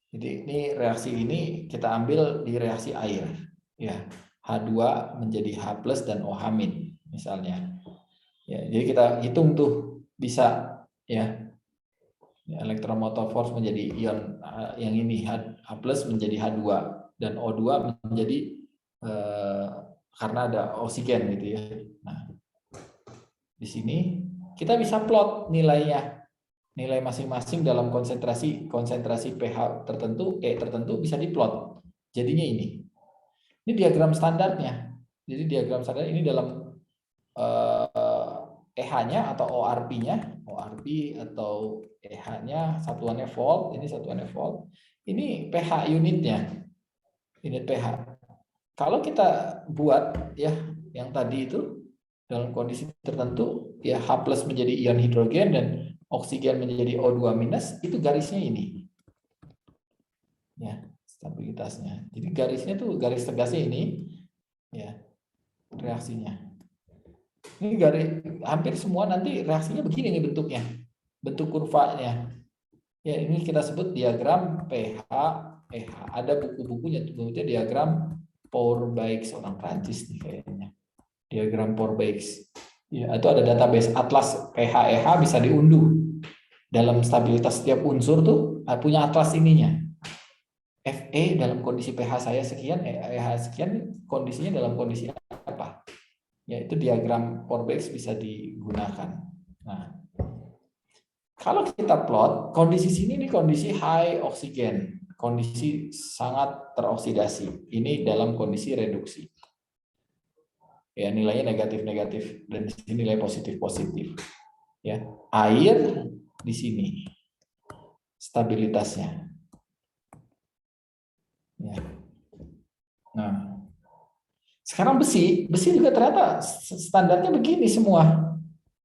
Speaker 1: Jadi ini reaksi ini kita ambil di reaksi air, ya. H2 menjadi H+ dan OH- misalnya. Ya, jadi kita hitung tuh bisa ya. Electromotive force menjadi ion yang ini H+ menjadi H2 dan O2 menjadi karena ada oksigen gitu ya. Nah, di sini kita bisa plot nilainya, nilai masing-masing dalam konsentrasi pH tertentu, tertentu bisa diplot. Jadinya ini diagram standarnya. Jadi diagram standar ini dalam EH-nya atau ORP-nya, ORP atau EH-nya satuannya volt, ini satuannya volt. Ini pH unitnya, unit pH. Kalau kita buat ya yang tadi itu dalam kondisi tertentu ya H+ menjadi ion hidrogen dan oksigen menjadi O2-, itu garisnya ini. Ya, stabilitasnya. Jadi garisnya tuh garis tegasnya ini ya reaksinya. Ini garis hampir semua nanti reaksinya begini nih bentuknya. Bentuk kurvanya. Ya, ini kita sebut diagram pH EH. Ada buku-bukunya, diagram Pourbeix, orang Prancis nih kayaknya. Diagram Pourbeix. Ya, itu ada database atlas pH EH bisa diunduh. Dalam stabilitas setiap unsur tuh punya atlas ininya. Fe dalam kondisi pH saya sekian, EH sekian, kondisinya dalam kondisi apa? Ya, itu diagram Pourbeix bisa digunakan. Nah, kalau kita plot kondisi sini nih kondisi high oksigen, kondisi sangat teroksidasi. Ini dalam kondisi reduksi. Ya, nilainya negatif-negatif dan di sini nilai positif-positif. Ya, air di sini stabilitasnya. Ya. Nah, sekarang besi juga ternyata standarnya begini semua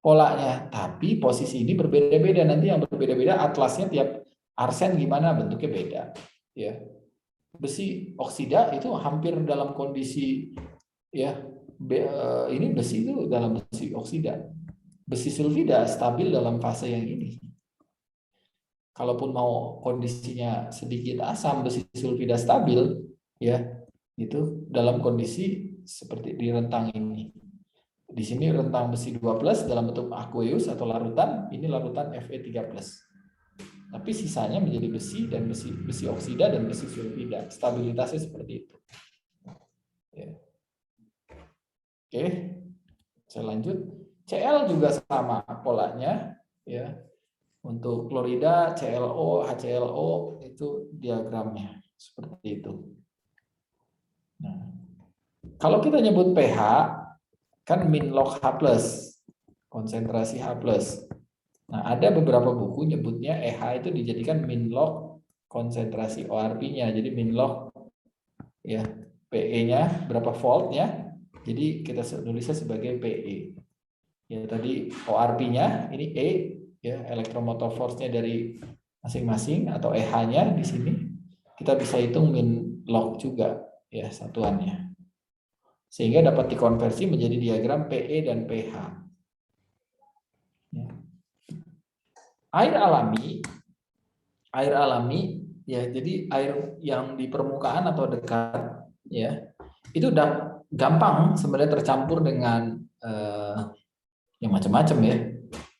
Speaker 1: polanya, tapi posisi ini berbeda-beda. Nanti yang berbeda-beda atlasnya tiap arsen gimana bentuknya beda. Ya, besi oksida itu hampir dalam kondisi ya ini besi itu dalam besi oksida. Besi sulfida stabil dalam fase yang ini. Kalaupun mau kondisinya sedikit asam, besi sulfida stabil, ya itu dalam kondisi seperti di rentang ini. Di sini rentang besi 2+ dalam bentuk aqueous atau larutan, ini larutan Fe3+. Tapi sisanya menjadi besi dan besi oksida dan besi sulfida. Stabilitasnya seperti itu. Ya. Oke, saya lanjut. Cl juga sama polanya, ya. Untuk klorida, ClO, HClO itu diagramnya seperti itu. Nah, kalau kita nyebut pH kan min log H+, konsentrasi H+. Nah, ada beberapa buku nyebutnya EH itu dijadikan min log konsentrasi ORP-nya. Jadi min log ya PE-nya berapa volt ya. Jadi kita tulisnya sebagai PE. Ya tadi ORP-nya ini E ya, electromotive force-nya dari masing-masing atau EH-nya di sini. Kita bisa hitung min log juga ya satuannya. Sehingga dapat dikonversi menjadi diagram PE dan pH. Ya. Air alami ya, jadi air yang di permukaan atau dekat ya, itu udah gampang sebenarnya tercampur dengan yang macam-macam ya,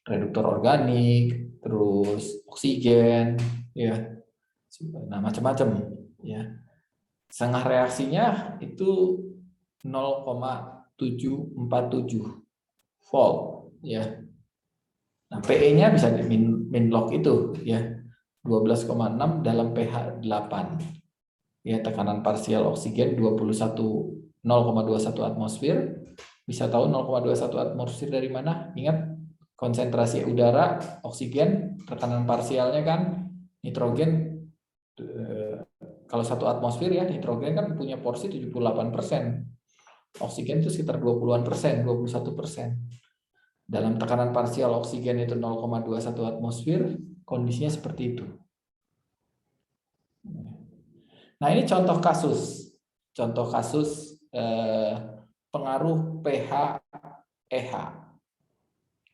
Speaker 1: reduktor organik, terus oksigen ya, nah macam-macam ya. Setengah reaksinya itu 0,747 volt ya. Nah, PE-nya bisa di min log itu ya. 12,6 dalam pH 8. Ya, tekanan parsial oksigen 0,21 atmosfer. Bisa tahu 0,21 atmosfer dari mana? Ingat konsentrasi udara, oksigen, tekanan parsialnya kan nitrogen kalau 1 atmosfer ya, nitrogen kan punya porsi 78%. Oksigen itu sekitar 20-an%, 21%. Dalam tekanan parsial oksigen itu 0,21 atmosfer, kondisinya seperti itu. Nah, ini contoh kasus. Contoh kasus pengaruh pH EH.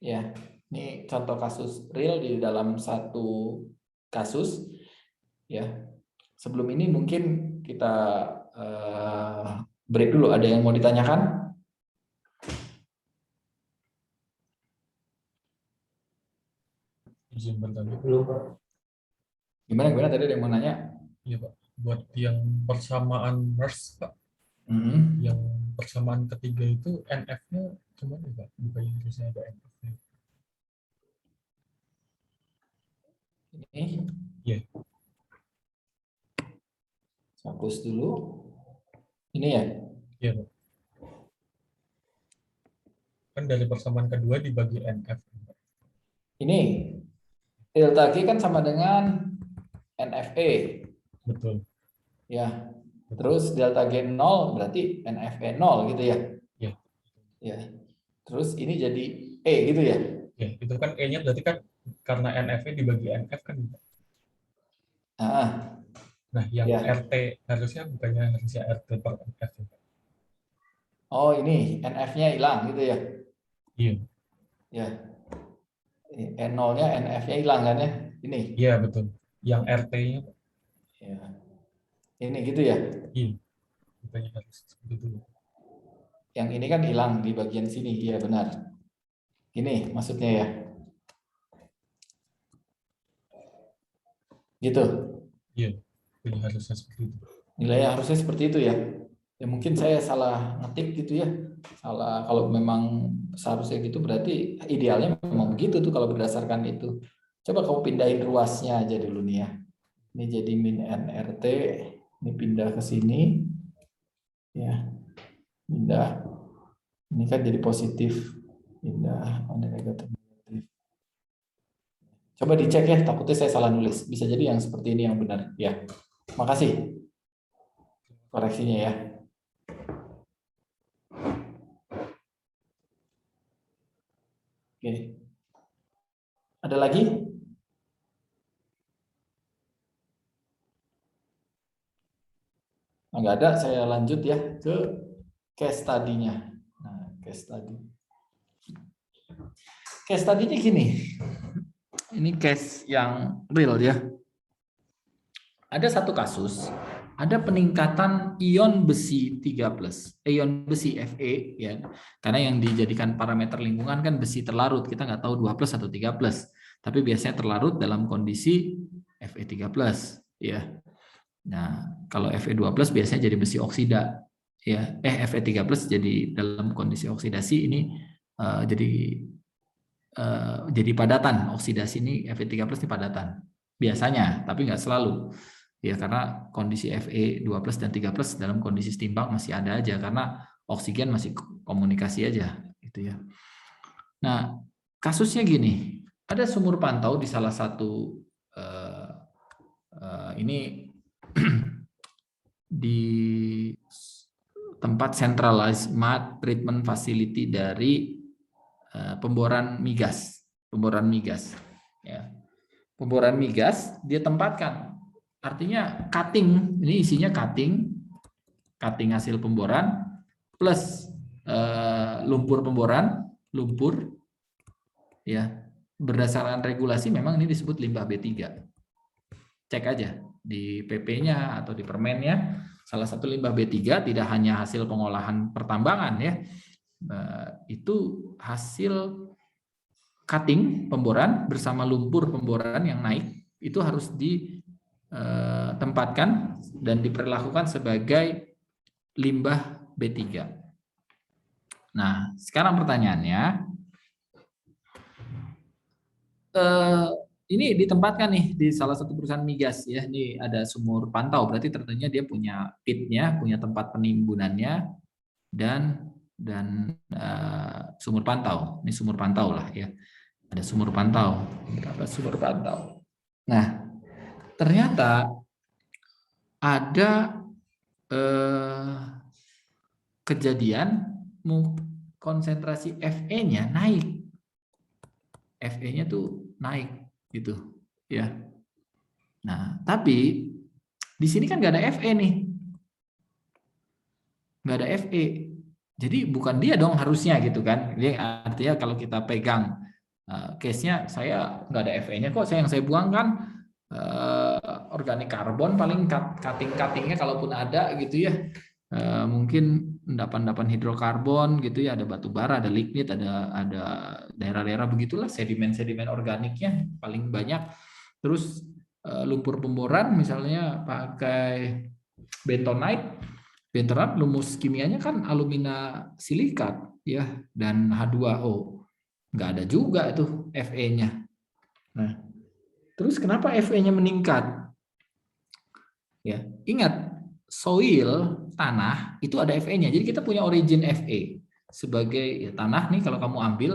Speaker 1: Ya, ini contoh kasus real di dalam satu kasus. Ya, sebelum ini mungkin kita break dulu. Ada yang mau ditanyakan?
Speaker 3: Izin bertanya dulu, Pak.
Speaker 1: Gimana tadi ada yang mau nanya?
Speaker 3: Iya, Pak. Buat yang persamaan MERS, Pak,
Speaker 1: Hmm.
Speaker 3: yang persamaan ketiga itu NF-nya gimana, Pak? Bukannya harusnya ada NF-nya.
Speaker 1: Ini
Speaker 3: Iya,
Speaker 1: hapus dulu. Ini ya.
Speaker 3: iya, Pak. Kan dari persamaan kedua dibagi NF. Pak.
Speaker 1: Ini delta G kan sama dengan NFE.
Speaker 3: Betul.
Speaker 1: Ya.
Speaker 3: Betul.
Speaker 1: Terus delta G 0 berarti NFE 0 gitu ya.
Speaker 3: Iya.
Speaker 1: Ya. Terus ini jadi E gitu ya.
Speaker 3: Ya, itu kan E-nya berarti kan karena NF-nya dibagi NF kan. Pak.
Speaker 1: Ah,
Speaker 3: Nah, yang
Speaker 1: ya.
Speaker 3: RT harusnya bukannya harusnya RT per NF. Pak.
Speaker 1: Oh, ini NF-nya hilang gitu ya.
Speaker 3: Iya.
Speaker 1: Ya. N0-nya NF-nya hilang kan ya. Ini.
Speaker 3: Iya, betul. Yang RT-nya, Pak.
Speaker 1: Ya. Ini gitu ya.
Speaker 3: Iya, rupanya harus seperti itu.
Speaker 1: Yang ini kan hilang di bagian sini. Iya benar. Ini maksudnya ya. Gitu.
Speaker 3: Iya, jadi harusnya seperti itu.
Speaker 1: Nilainya harusnya seperti itu ya. Ya mungkin saya salah ngetik gitu ya. Salah, kalau memang seharusnya gitu berarti idealnya memang begitu tuh kalau berdasarkan itu. Coba kamu pindahin ruasnya aja dulu nih ya. Ini jadi min NRT, ini pindah ke sini. Ya, pindah. Ini kan jadi positif. Pindah, ada negatif. Coba dicek ya, takutnya saya salah nulis. Bisa jadi yang seperti ini yang benar. Ya, makasih koreksinya ya. Oke. Ada lagi? Nggak ada, saya lanjut ya ke case study-nya. Nah, case study. Case study-nya gini. Ini case yang real ya. Ada satu kasus, ada peningkatan ion besi 3+, ion besi Fe ya. Karena yang dijadikan parameter lingkungan kan besi terlarut, kita nggak tahu 2+ atau 3+. Tapi biasanya terlarut dalam kondisi Fe 3+ ya. Nah, kalau Fe 2+ biasanya jadi besi oksida ya. Fe 3+ jadi dalam kondisi oksidasi ini jadi padatan. Oksidasi ini Fe 3+ ini padatan. Biasanya, tapi nggak selalu. Ya karena kondisi Fe 2+ dan 3+ dalam kondisi setimbang masih ada aja karena oksigen masih komunikasi aja gitu ya. Nah, kasusnya gini, ada sumur pantau di salah satu ini di tempat centralized mud treatment facility dari pemboran migas, ya. Pemboran migas dia tempatkan. Artinya cutting, ini isinya cutting hasil pemboran plus lumpur pemboran, ya. Berdasarkan regulasi memang ini disebut limbah B3. Cek aja di PP-nya atau di permennya, salah satu limbah B3 tidak hanya hasil pengolahan pertambangan ya. Itu hasil cutting pemboran bersama lumpur pemboran yang naik itu harus ditempatkan dan diperlakukan sebagai limbah B3. Nah, sekarang pertanyaannya, ini ditempatkan nih di salah satu perusahaan migas ya. Ini ada sumur pantau, berarti tentunya dia punya pitnya, punya tempat penimbunannya dan sumur pantau. Ini sumur pantau lah ya. Ada sumur pantau. Nah, ternyata ada kejadian konsentrasi Fe-nya naik. Fe-nya tuh naik gitu ya. Nah, tapi di sini kan nggak ada Fe nih. Nggak ada Fe. Jadi bukan dia dong harusnya gitu kan. Jadi artinya kalau kita pegang case-nya saya nggak ada Fe-nya kok, yang saya buang kan organik karbon paling cutting-cuttingnya kalaupun ada gitu ya. Mungkin endapan-endapan hidrokarbon gitu ya, ada batu bara, ada lignit, ada daerah-daerah begitulah sedimen-sedimen organiknya paling banyak. Terus lumpur pemboran misalnya pakai bentonite, lumus kimianya kan alumina silikat ya dan H2O. Nggak ada juga tuh Fe-nya. Nah, terus kenapa Fe-nya meningkat? Ya, ingat soil tanah itu ada Fe-nya. Jadi kita punya origin Fe sebagai ya, tanah nih kalau kamu ambil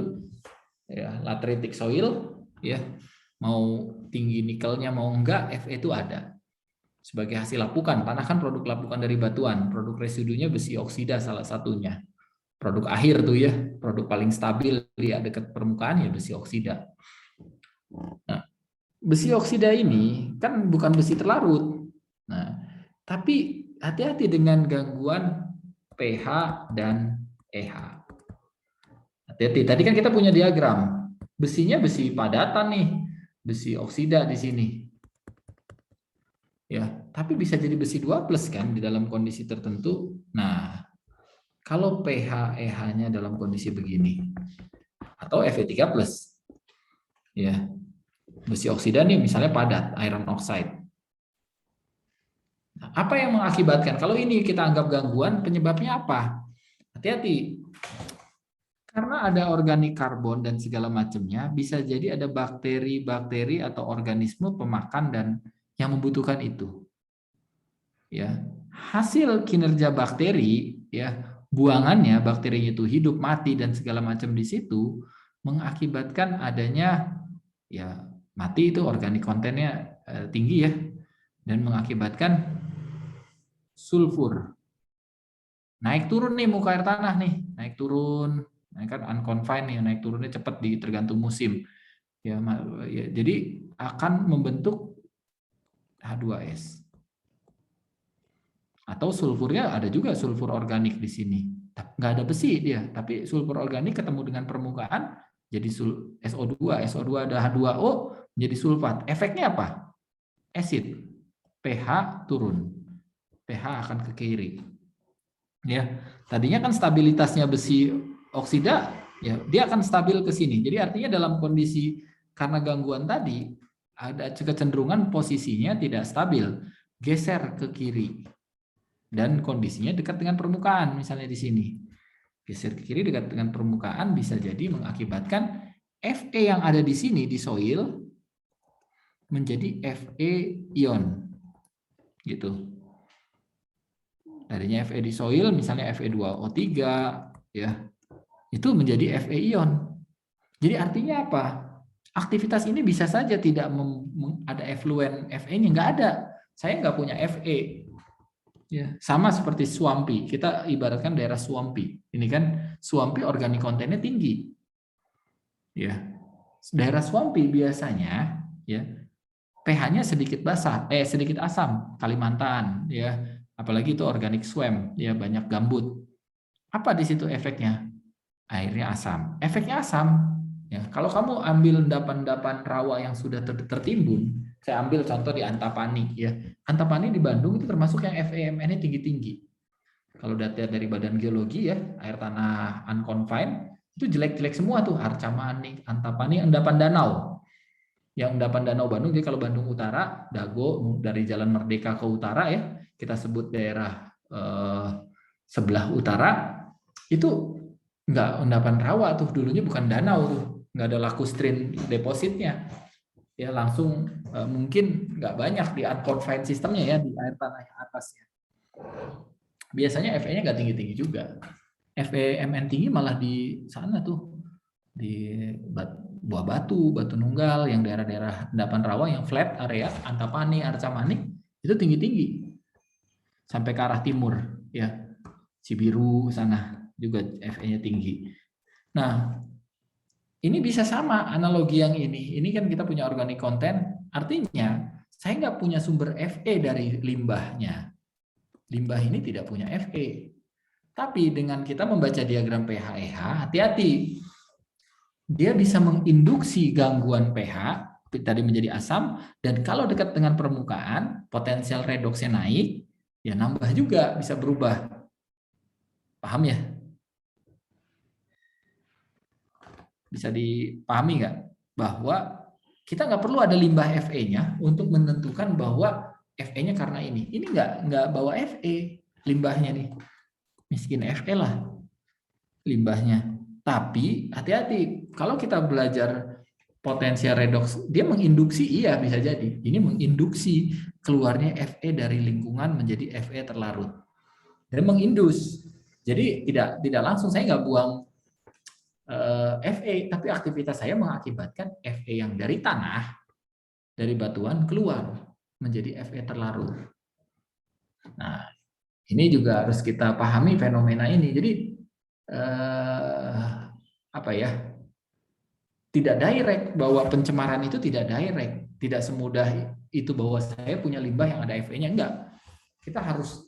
Speaker 1: ya lateritic soil ya mau tinggi nikelnya mau enggak Fe itu ada sebagai hasil lapukan. Tanah kan produk lapukan dari batuan, produk residunya besi oksida salah satunya. Produk akhir tuh ya, produk paling stabil di dekat permukaan ya besi oksida. Nah, besi oksida ini kan bukan besi terlarut. Nah, tapi hati-hati dengan gangguan pH dan EH. Hati-hati. Tadi kan kita punya diagram. Besinya besi padatan nih, besi oksida di sini. Ya, tapi bisa jadi besi 2+ kan di dalam kondisi tertentu. Nah, kalau pH EH-nya dalam kondisi begini atau Fe3+, ya, besi oksida nih misalnya padat, iron oxide. Nah, apa yang mengakibatkan? Kalau ini kita anggap gangguan, penyebabnya apa? Hati-hati. Karena ada organik karbon dan segala macamnya, bisa jadi ada bakteri-bakteri atau organisme pemakan dan yang membutuhkan itu. Ya, hasil kinerja bakteri, ya, buangannya bakterinya itu hidup, mati dan segala macam di situ mengakibatkan adanya, ya, mati itu organik kontennya tinggi ya, dan mengakibatkan sulfur. Naik turun nih muka air tanah nih, naik turun, nah kan unconfined nih, naik turunnya cepat tergantung musim. Ya, jadi akan membentuk H2S. Atau sulfurnya ada juga sulfur organik di sini. Nggak ada besi dia, tapi sulfur organik ketemu dengan permukaan jadi SO2. SO2 ada H2O menjadi sulfat. Efeknya apa? Acid. pH turun. pH akan ke kiri. Ya, tadinya kan stabilitasnya besi oksida, ya dia akan stabil ke sini. Jadi artinya dalam kondisi karena gangguan tadi ada kecenderungan posisinya tidak stabil, geser ke kiri. Dan kondisinya dekat dengan permukaan, misalnya di sini. Geser ke kiri dekat dengan permukaan bisa jadi mengakibatkan Fe yang ada di sini di soil menjadi Fe ion. Gitu. Tadinya Fe di soil misalnya Fe2O3 ya. Itu menjadi Fe ion. Jadi artinya apa? Aktivitas ini bisa saja tidak ada efluen Fe-nya, nggak ada. Saya nggak punya Fe. Ya, sama seperti swampy. Kita ibaratkan daerah swampy. Ini kan swampy organik kontennya tinggi. Ya. Daerah swampy biasanya ya pH-nya sedikit basah, sedikit asam, Kalimantan ya. Apalagi itu organik swamp, ya banyak gambut. Apa di situ efeknya? Airnya asam. Efeknya asam. Ya, kalau kamu ambil endapan-endapan rawa yang sudah tertimbun, saya ambil contoh di Antapani ya. Antapani di Bandung itu termasuk yang FEMN-nya tinggi-tinggi. Kalau data dari Badan Geologi ya, air tanah unconfined itu jelek-jelek semua tuh, Arca Manik, Antapani, endapan danau. Yang endapan danau Bandung, jadi kalau Bandung Utara, Dago dari Jalan Merdeka ke utara ya, kita sebut daerah sebelah utara, itu enggak endapan rawa tuh, dulunya bukan danau tuh. Nggak ada lacustrine depositnya, ya langsung mungkin nggak banyak di unconfined sistemnya ya di air tanah yang atasnya. Biasanya Fe-nya nggak tinggi-tinggi juga. FeMN tinggi malah di sana tuh di Buah Batu, Batu Nunggal, yang daerah-daerah endapan rawa yang flat area, Antapani, Arca Manik itu tinggi-tinggi sampai ke arah timur ya, Cibiru sana juga Fe-nya tinggi. Nah, ini bisa sama analogi yang ini. Ini kan kita punya organic content, artinya saya nggak punya sumber Fe dari limbahnya. Limbah ini tidak punya Fe. Tapi dengan kita membaca diagram pH-EH, hati-hati. Dia bisa menginduksi gangguan pH, tadi menjadi asam, dan kalau dekat dengan permukaan, potensial redoksnya naik, ya nambah juga, bisa berubah. Paham ya? Bisa dipahami nggak? Bahwa kita nggak perlu ada limbah Fe-nya untuk menentukan bahwa Fe-nya karena ini. Ini nggak bawa Fe, limbahnya nih. Miskin Fe lah limbahnya. Tapi hati-hati, kalau kita belajar potensial redoks, dia menginduksi, iya bisa jadi. Ini menginduksi keluarnya Fe dari lingkungan menjadi Fe terlarut. Dan mengindus. Jadi tidak langsung, saya nggak buang Fe, tapi aktivitas saya mengakibatkan Fe yang dari tanah, dari batuan keluar menjadi Fe terlarut. Nah, ini juga harus kita pahami fenomena ini. Jadi apa ya? Tidak direct, bahwa pencemaran itu tidak direct, tidak semudah itu bahwa saya punya limbah yang ada Fe-nya, enggak. Kita harus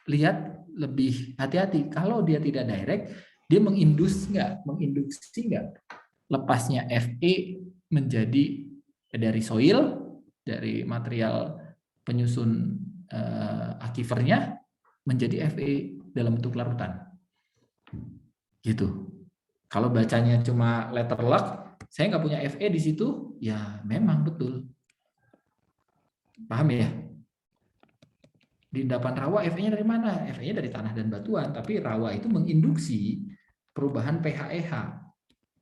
Speaker 1: lihat lebih hati-hati. Kalau dia tidak direct, dia menginduksi nggak lepasnya Fe menjadi dari soil, dari material penyusun akifernya menjadi Fe dalam bentuk larutan. Gitu. Kalau bacanya cuma letter lock, saya nggak punya Fe di situ, ya memang betul. Paham ya? Di endapan rawa Fe-nya dari mana? Fe-nya dari tanah dan batuan, tapi rawa itu menginduksi perubahan pH-EH,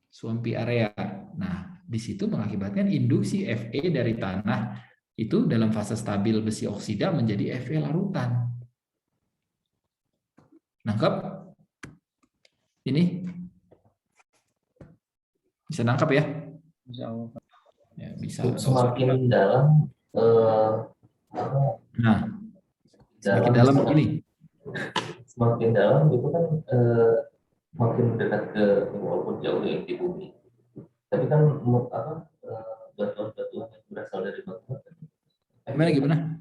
Speaker 1: swampy area. Nah, di situ mengakibatkan induksi Fe dari tanah itu dalam fase stabil besi oksida menjadi Fe larutan. Nangkep? Ini bisa nangkep ya? Ya, bisa.
Speaker 4: Semakin dalam
Speaker 1: Nah, semakin dalam ini.
Speaker 4: Semakin dalam itu kan makin mendekat ke walaupun jauh ya di bumi. Tapi kan batuan-batuan yang berasal dari batuan.
Speaker 1: Gimana?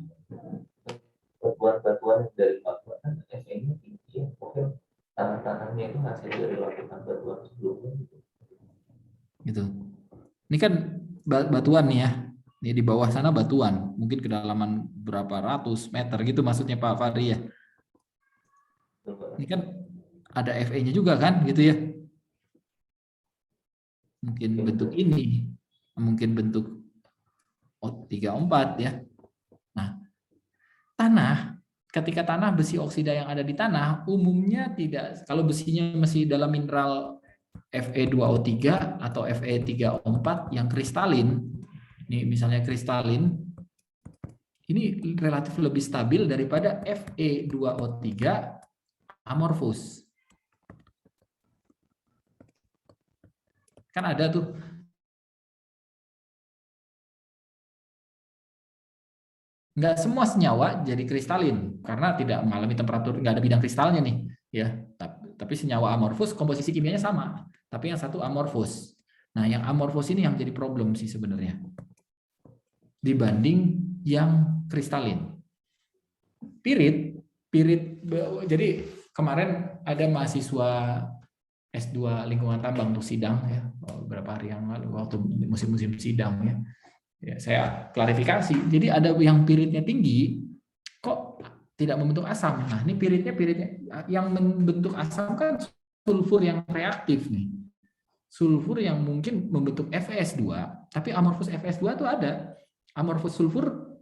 Speaker 4: Batuan-batuan dari batuan kan Fe-nya tinggi. Mungkin tanah-tanahnya itu hasil dari lapisan batuan sebelumnya. Gitu.
Speaker 1: Ini kan batuan nih ya. Ini di bawah sana batuan, mungkin kedalaman berapa ratus meter gitu maksudnya Pak Fahri ya. Ini kan ada Fe-nya juga kan gitu ya. Mungkin bentuk ini, mungkin bentuk 34 ya. Nah, tanah, ketika tanah besi oksida yang ada di tanah umumnya tidak, kalau besinya masih dalam mineral Fe2O3 atau Fe3O4 yang kristalin, ini misalnya kristalin, ini relatif lebih stabil daripada Fe2O3 amorphous. Kan ada tuh nggak semua senyawa jadi kristalin karena tidak mengalami temperatur, nggak ada bidang kristalnya nih ya. Tapi senyawa amorphous komposisi kimianya sama, tapi yang satu amorphous. Nah, yang amorphous ini yang jadi problem sih sebenarnya dibanding yang kristalin. Pirit, jadi kemarin ada mahasiswa S2 lingkungan tambang untuk sidang ya, beberapa hari yang lalu waktu musim-musim sidang ya. Ya, saya klarifikasi. Jadi ada yang piritnya tinggi kok tidak membentuk asam. Nah, ini piritnya yang membentuk asam kan sulfur yang reaktif nih. Sulfur yang mungkin membentuk FeS2, tapi amorphous FeS2 itu ada. Amorphous sulfur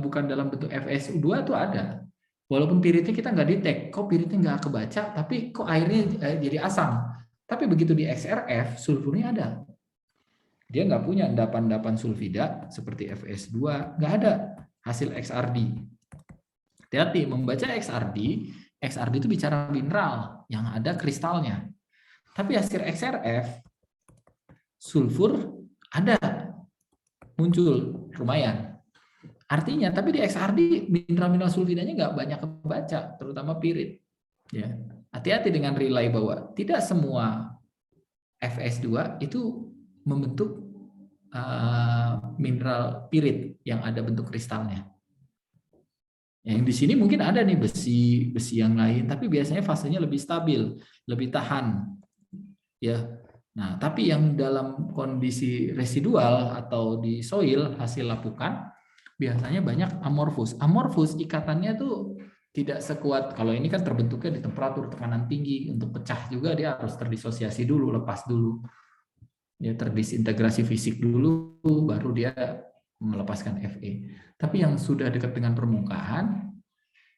Speaker 1: bukan dalam bentuk FeS2 itu ada. Walaupun piritnya kita nggak detect, kok piritnya nggak kebaca, tapi kok airnya jadi asam. Tapi begitu di XRF, sulfurnya ada. Dia nggak punya endapan-endapan sulfida seperti FeS2, nggak ada hasil XRD. Hati-hati, membaca XRD itu bicara mineral yang ada kristalnya. Tapi hasil XRF, sulfur ada, muncul, lumayan. Artinya, tapi di XRD mineral-mineral sulfidanya nggak banyak kebaca, terutama pirit. Ya, hati-hati dengan relay bahwa tidak semua FeS2 itu membentuk mineral pirit yang ada bentuk kristalnya. Yang di sini mungkin ada nih besi yang lain, tapi biasanya fasenya lebih stabil, lebih tahan. Ya. Nah, tapi yang dalam kondisi residual atau di soil hasil lapukan biasanya banyak amorphous. Amorphous ikatannya tuh tidak sekuat, kalau ini kan terbentuknya di temperatur tekanan tinggi, untuk pecah juga dia harus terdisosiasi dulu, lepas dulu. Ya, terdisintegrasi fisik dulu, baru dia melepaskan Fe. Tapi yang sudah dekat dengan permukaan,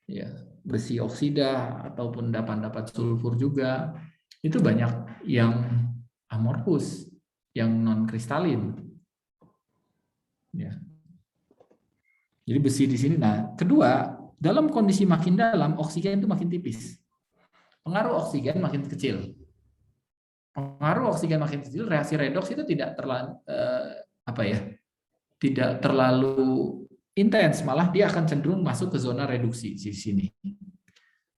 Speaker 1: ya besi oksida ataupun endapan sulfur juga, itu banyak yang amorphous, yang non kristalin. Ya. Jadi besi di sini. Nah, kedua, dalam kondisi makin dalam, oksigen itu makin tipis. Pengaruh oksigen makin kecil. Pengaruh oksigen makin kecil, reaksi redoks itu tidak terlalu intens, malah dia akan cenderung masuk ke zona reduksi di sini.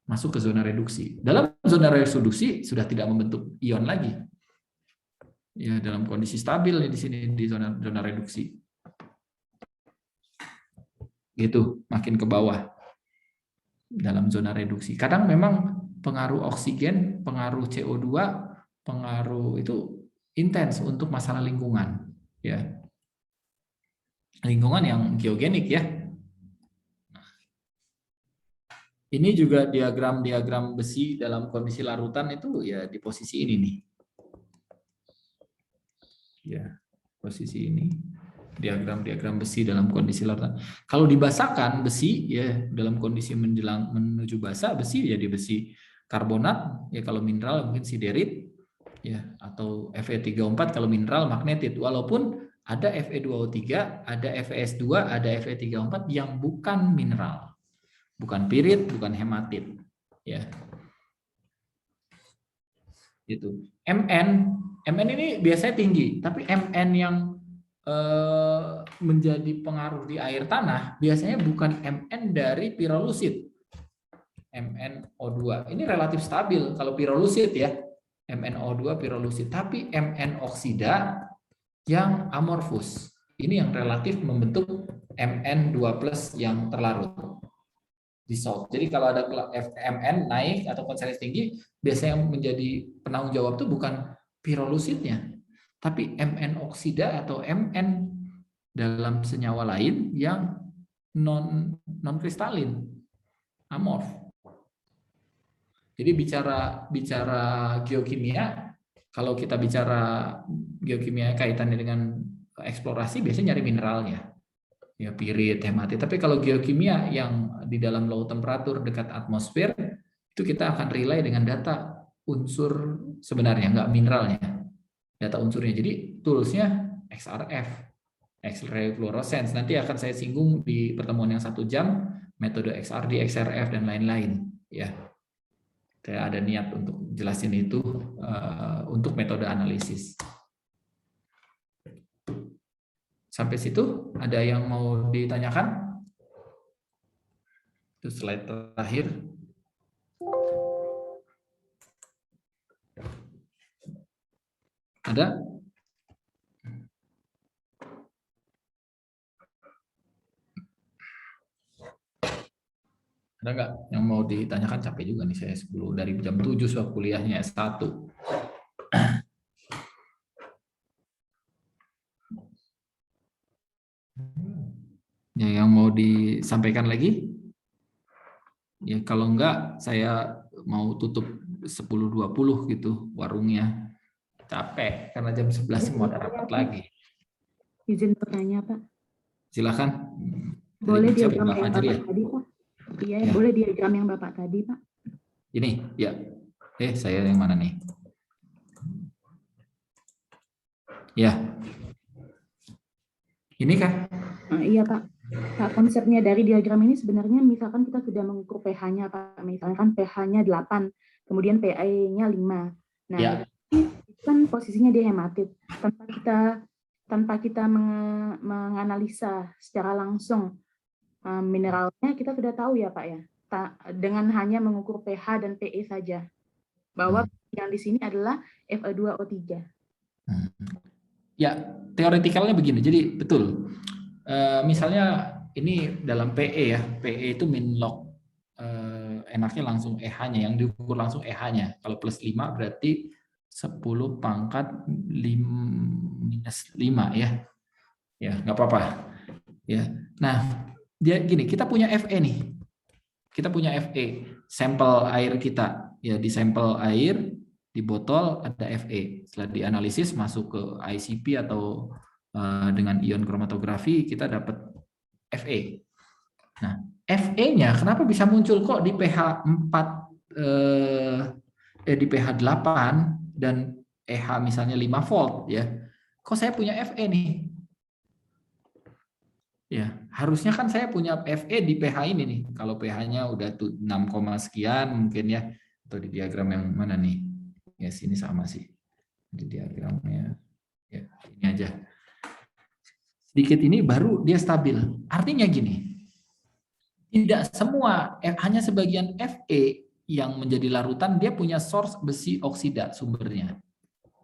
Speaker 1: Masuk ke zona reduksi. Dalam zona reduksi sudah tidak membentuk ion lagi. Ya, dalam kondisi stabil di sini di zona reduksi. Gitu, makin ke bawah. Dalam zona reduksi. Kadang memang pengaruh oksigen, pengaruh CO2, pengaruh itu intens untuk masalah lingkungan, ya. Lingkungan yang geogenik ya. Ini juga diagram besi dalam kondisi larutan itu ya di posisi ini nih. Ya, posisi ini. Diagram besi dalam kondisi larutan. Kalau dibasahkan besi ya dalam kondisi menjelang menuju basah, besi ya di besi karbonat, ya kalau mineral mungkin siderit ya, atau Fe34 kalau mineral magnetit. Walaupun ada Fe2O3, ada FeS2, ada Fe34 yang bukan mineral. Bukan pirit, bukan hematit, ya. Itu. Mn ini biasanya tinggi, tapi Mn yang menjadi pengaruh di air tanah biasanya bukan Mn dari pirolusit. MnO2 ini relatif stabil kalau pirolusit ya. MnO2 pirolusit, tapi Mn oksida yang amorfus. Ini yang relatif membentuk Mn2+ yang terlarut. Dissolve. Jadi kalau ada Mn naik atau konsentrasi tinggi, biasanya yang menjadi penanggung jawab itu bukan pirolusitnya, tapi Mn oksida atau Mn dalam senyawa lain yang non kristalin, amorf. Jadi bicara geokimia, kalau kita bicara geokimia kaitannya dengan eksplorasi, biasanya nyari mineralnya. Ya pirit, hematit. Tapi kalau geokimia yang di dalam low temperatur dekat atmosfer, itu kita akan rely dengan data unsur sebenarnya, nggak mineralnya. Data unsurnya. Jadi toolsnya XRF, X-ray fluorescence. Nanti akan saya singgung di pertemuan yang 1 jam, metode XRD, XRF, dan lain-lain. Ya, saya ada niat untuk jelasin itu untuk metode analisis. Sampai situ, ada yang mau ditanyakan? Itu slide terakhir. Ada? Ada nggak yang mau ditanyakan? Capek juga nih saya 10 dari jam 7 soal kuliahnya S1. Ya, yang mau disampaikan lagi? Ya, kalau enggak saya mau tutup 10.20 gitu warungnya. Capek karena jam 11 semua ada rapat lagi.
Speaker 5: Izin bertanya, Pak.
Speaker 1: Silakan.
Speaker 5: Boleh
Speaker 1: Siapa,
Speaker 5: diagram
Speaker 1: Mbak
Speaker 5: yang
Speaker 1: Fajri
Speaker 5: Bapak
Speaker 1: ya?
Speaker 5: tadi, Pak? Iya,
Speaker 1: Ya.
Speaker 5: boleh diagram yang Bapak tadi, Pak.
Speaker 1: Ini, ya. Saya yang mana nih? Ya. Ini kan?
Speaker 5: Iya, Pak. Pak, konsepnya dari diagram ini sebenarnya misalkan kita sudah mengukur pH-nya, Pak. Misalkan pH-nya 8, kemudian pH-nya 5. Nah,
Speaker 1: Ya.
Speaker 5: itu kan posisinya di hematit. Tanpa kita menganalisa secara langsung mineralnya, kita sudah tahu ya, Pak ya. Dengan hanya mengukur pH dan pE saja. Bahwa yang di sini adalah Fe2O3.
Speaker 1: Ya, teoretikalnya begini. Jadi betul. Misalnya ini dalam PE ya. PE itu min log. Enaknya langsung EH-nya, yang diukur langsung EH-nya. Kalau plus 5 berarti 10 pangkat 5 ya. Ya, nggak apa-apa. Ya. Nah, dia gini, kita punya Fe nih. Kita punya Fe, sampel air kita. Ya, di sampel air di botol ada Fe. Setelah dianalisis masuk ke ICP atau dengan ion kromatografi kita dapat Fe. Nah, Fe-nya kenapa bisa muncul kok di pH 4 di pH 8 dan EH misalnya 5 volt ya. Kok saya punya Fe nih? Ya, harusnya kan saya punya Fe di pH ini nih. Kalau pH-nya udah 6, sekian mungkin ya, atau di diagram yang mana nih? Ya sini sama sih. Di diagramnya ya ini aja. Sedikit ini baru dia stabil. Artinya gini. Tidak semua, hanya sebagian Fe yang menjadi larutan dia punya source besi oksida sumbernya.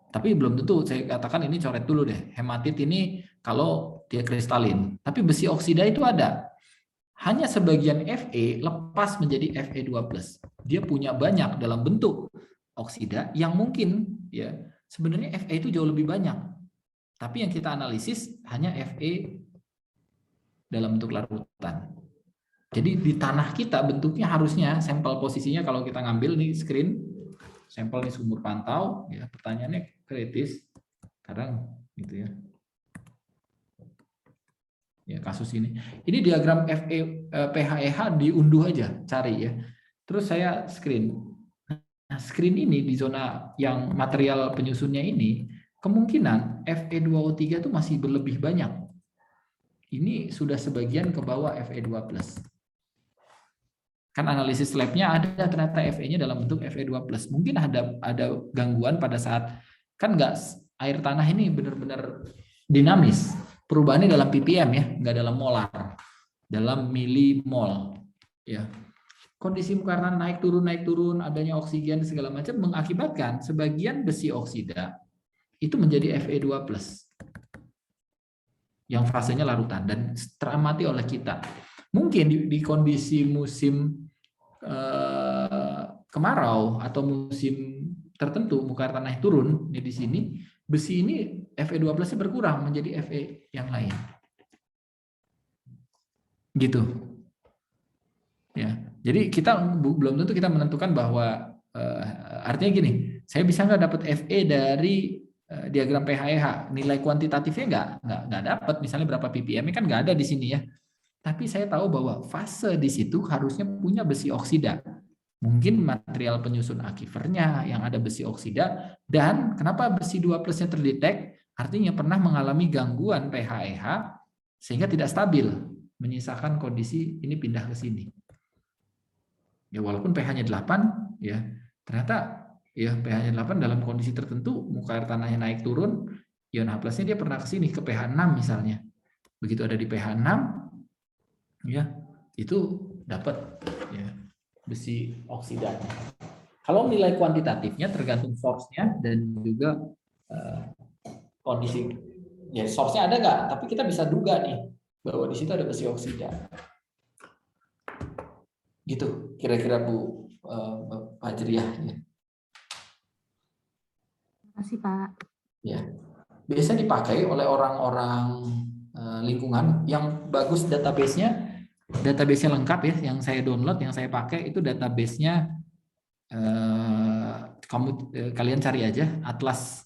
Speaker 1: Tapi belum tentu, saya katakan ini coret dulu deh. Hematit ini kalau dia kristalin. Tapi besi oksida itu ada. Hanya sebagian Fe lepas menjadi Fe2+. Dia punya banyak dalam bentuk oksida yang mungkin ya sebenarnya Fe itu jauh lebih banyak. Tapi yang kita analisis hanya Fe dalam bentuk larutan. Jadi di tanah kita bentuknya harusnya sampel posisinya kalau kita ngambil nih screen, sampel nih sumur pantau, ya pertanyaannya kritis, kadang gitu ya. Ya kasus ini diagram PHEH diunduh aja, cari ya. Terus saya screen. Nah, screen ini di zona yang material penyusunnya ini, kemungkinan Fe2O3 itu masih berlebih banyak. Ini sudah sebagian ke bawah Fe2+. Kan analisis labnya ada ternyata Fe-nya dalam bentuk Fe2+. Mungkin ada gangguan pada saat, kan nggak, air tanah ini benar-benar dinamis. Perubahannya dalam ppm ya, nggak dalam molar, dalam milimol. Ya. Kondisi muka air tanah naik turun, adanya oksigen segala macam mengakibatkan sebagian besi oksida itu menjadi Fe2+. Yang fasenya larutan dan teramati oleh kita. Mungkin di kondisi musim kemarau atau musim tertentu muka air tanah turun di sini, besi ini Fe2+-nya berkurang menjadi Fe yang lain. Gitu. Ya. Jadi kita belum tentu kita menentukan bahwa artinya gini, saya bisa nggak dapat Fe dari diagram PHEH, nilai kuantitatifnya nggak dapat, misalnya berapa ppm kan nggak ada di sini ya. Tapi saya tahu bahwa fase di situ harusnya punya besi oksida. Mungkin material penyusun akifernya yang ada besi oksida, dan kenapa besi 2+-nya terdetek, artinya pernah mengalami gangguan PHEH sehingga tidak stabil, menyisakan kondisi ini pindah ke sini. Ya walaupun pH-nya 8, ya ternyata ya pH-nya 8 dalam kondisi tertentu, muka air tanahnya naik turun, ion H+-nya dia pernah ke sini ke pH 6 misalnya. Begitu ada di pH 6, ya itu dapat ya besi oksida. Kalau nilai kuantitatifnya tergantung source-nya dan juga kondisi ya source-nya ada nggak, tapi kita bisa duga nih bahwa di situ ada besi oksida. Gitu kira-kira Bu Fajriah ya.
Speaker 5: Terima kasih Pak.
Speaker 1: Ya, biasa dipakai oleh orang-orang lingkungan yang bagus database-nya lengkap ya, yang saya download, yang saya pakai itu database-nya kalian cari aja atlas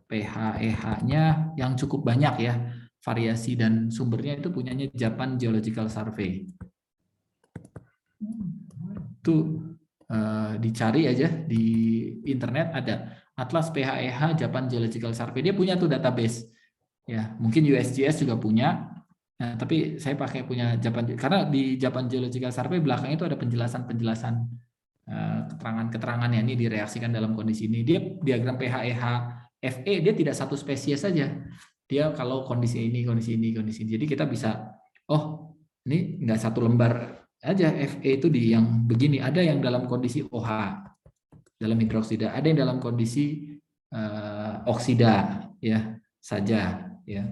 Speaker 1: PHEH-nya yang cukup banyak ya, variasi dan sumbernya itu punyanya Japan Geological Survey. Itu dicari aja di internet, ada atlas PHEH Japan Geological Survey, dia punya tuh database ya, mungkin USGS juga punya. Nah, tapi saya pakai punya Japan, karena di Japan Geological Survey belakang itu ada penjelasan keterangan-keterangan ya, ini direaksikan dalam kondisi ini. Dia diagram PHEH Fe, dia tidak satu spesies saja, dia kalau kondisi ini. Jadi kita bisa, oh ini nggak satu lembar aja Fe itu di yang begini, ada yang dalam kondisi OH dalam hidroksida, ada yang dalam kondisi oksida ya saja ya.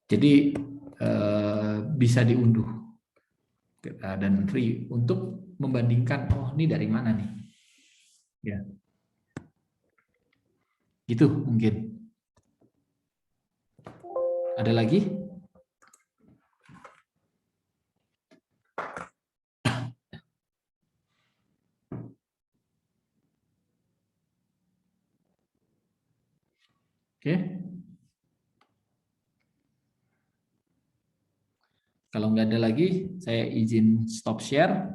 Speaker 1: Jadi bisa diunduh dan free untuk membandingkan, oh ini dari mana nih ya, gitu. Mungkin ada lagi. Oke. Kalau nggak ada lagi, saya izin stop share.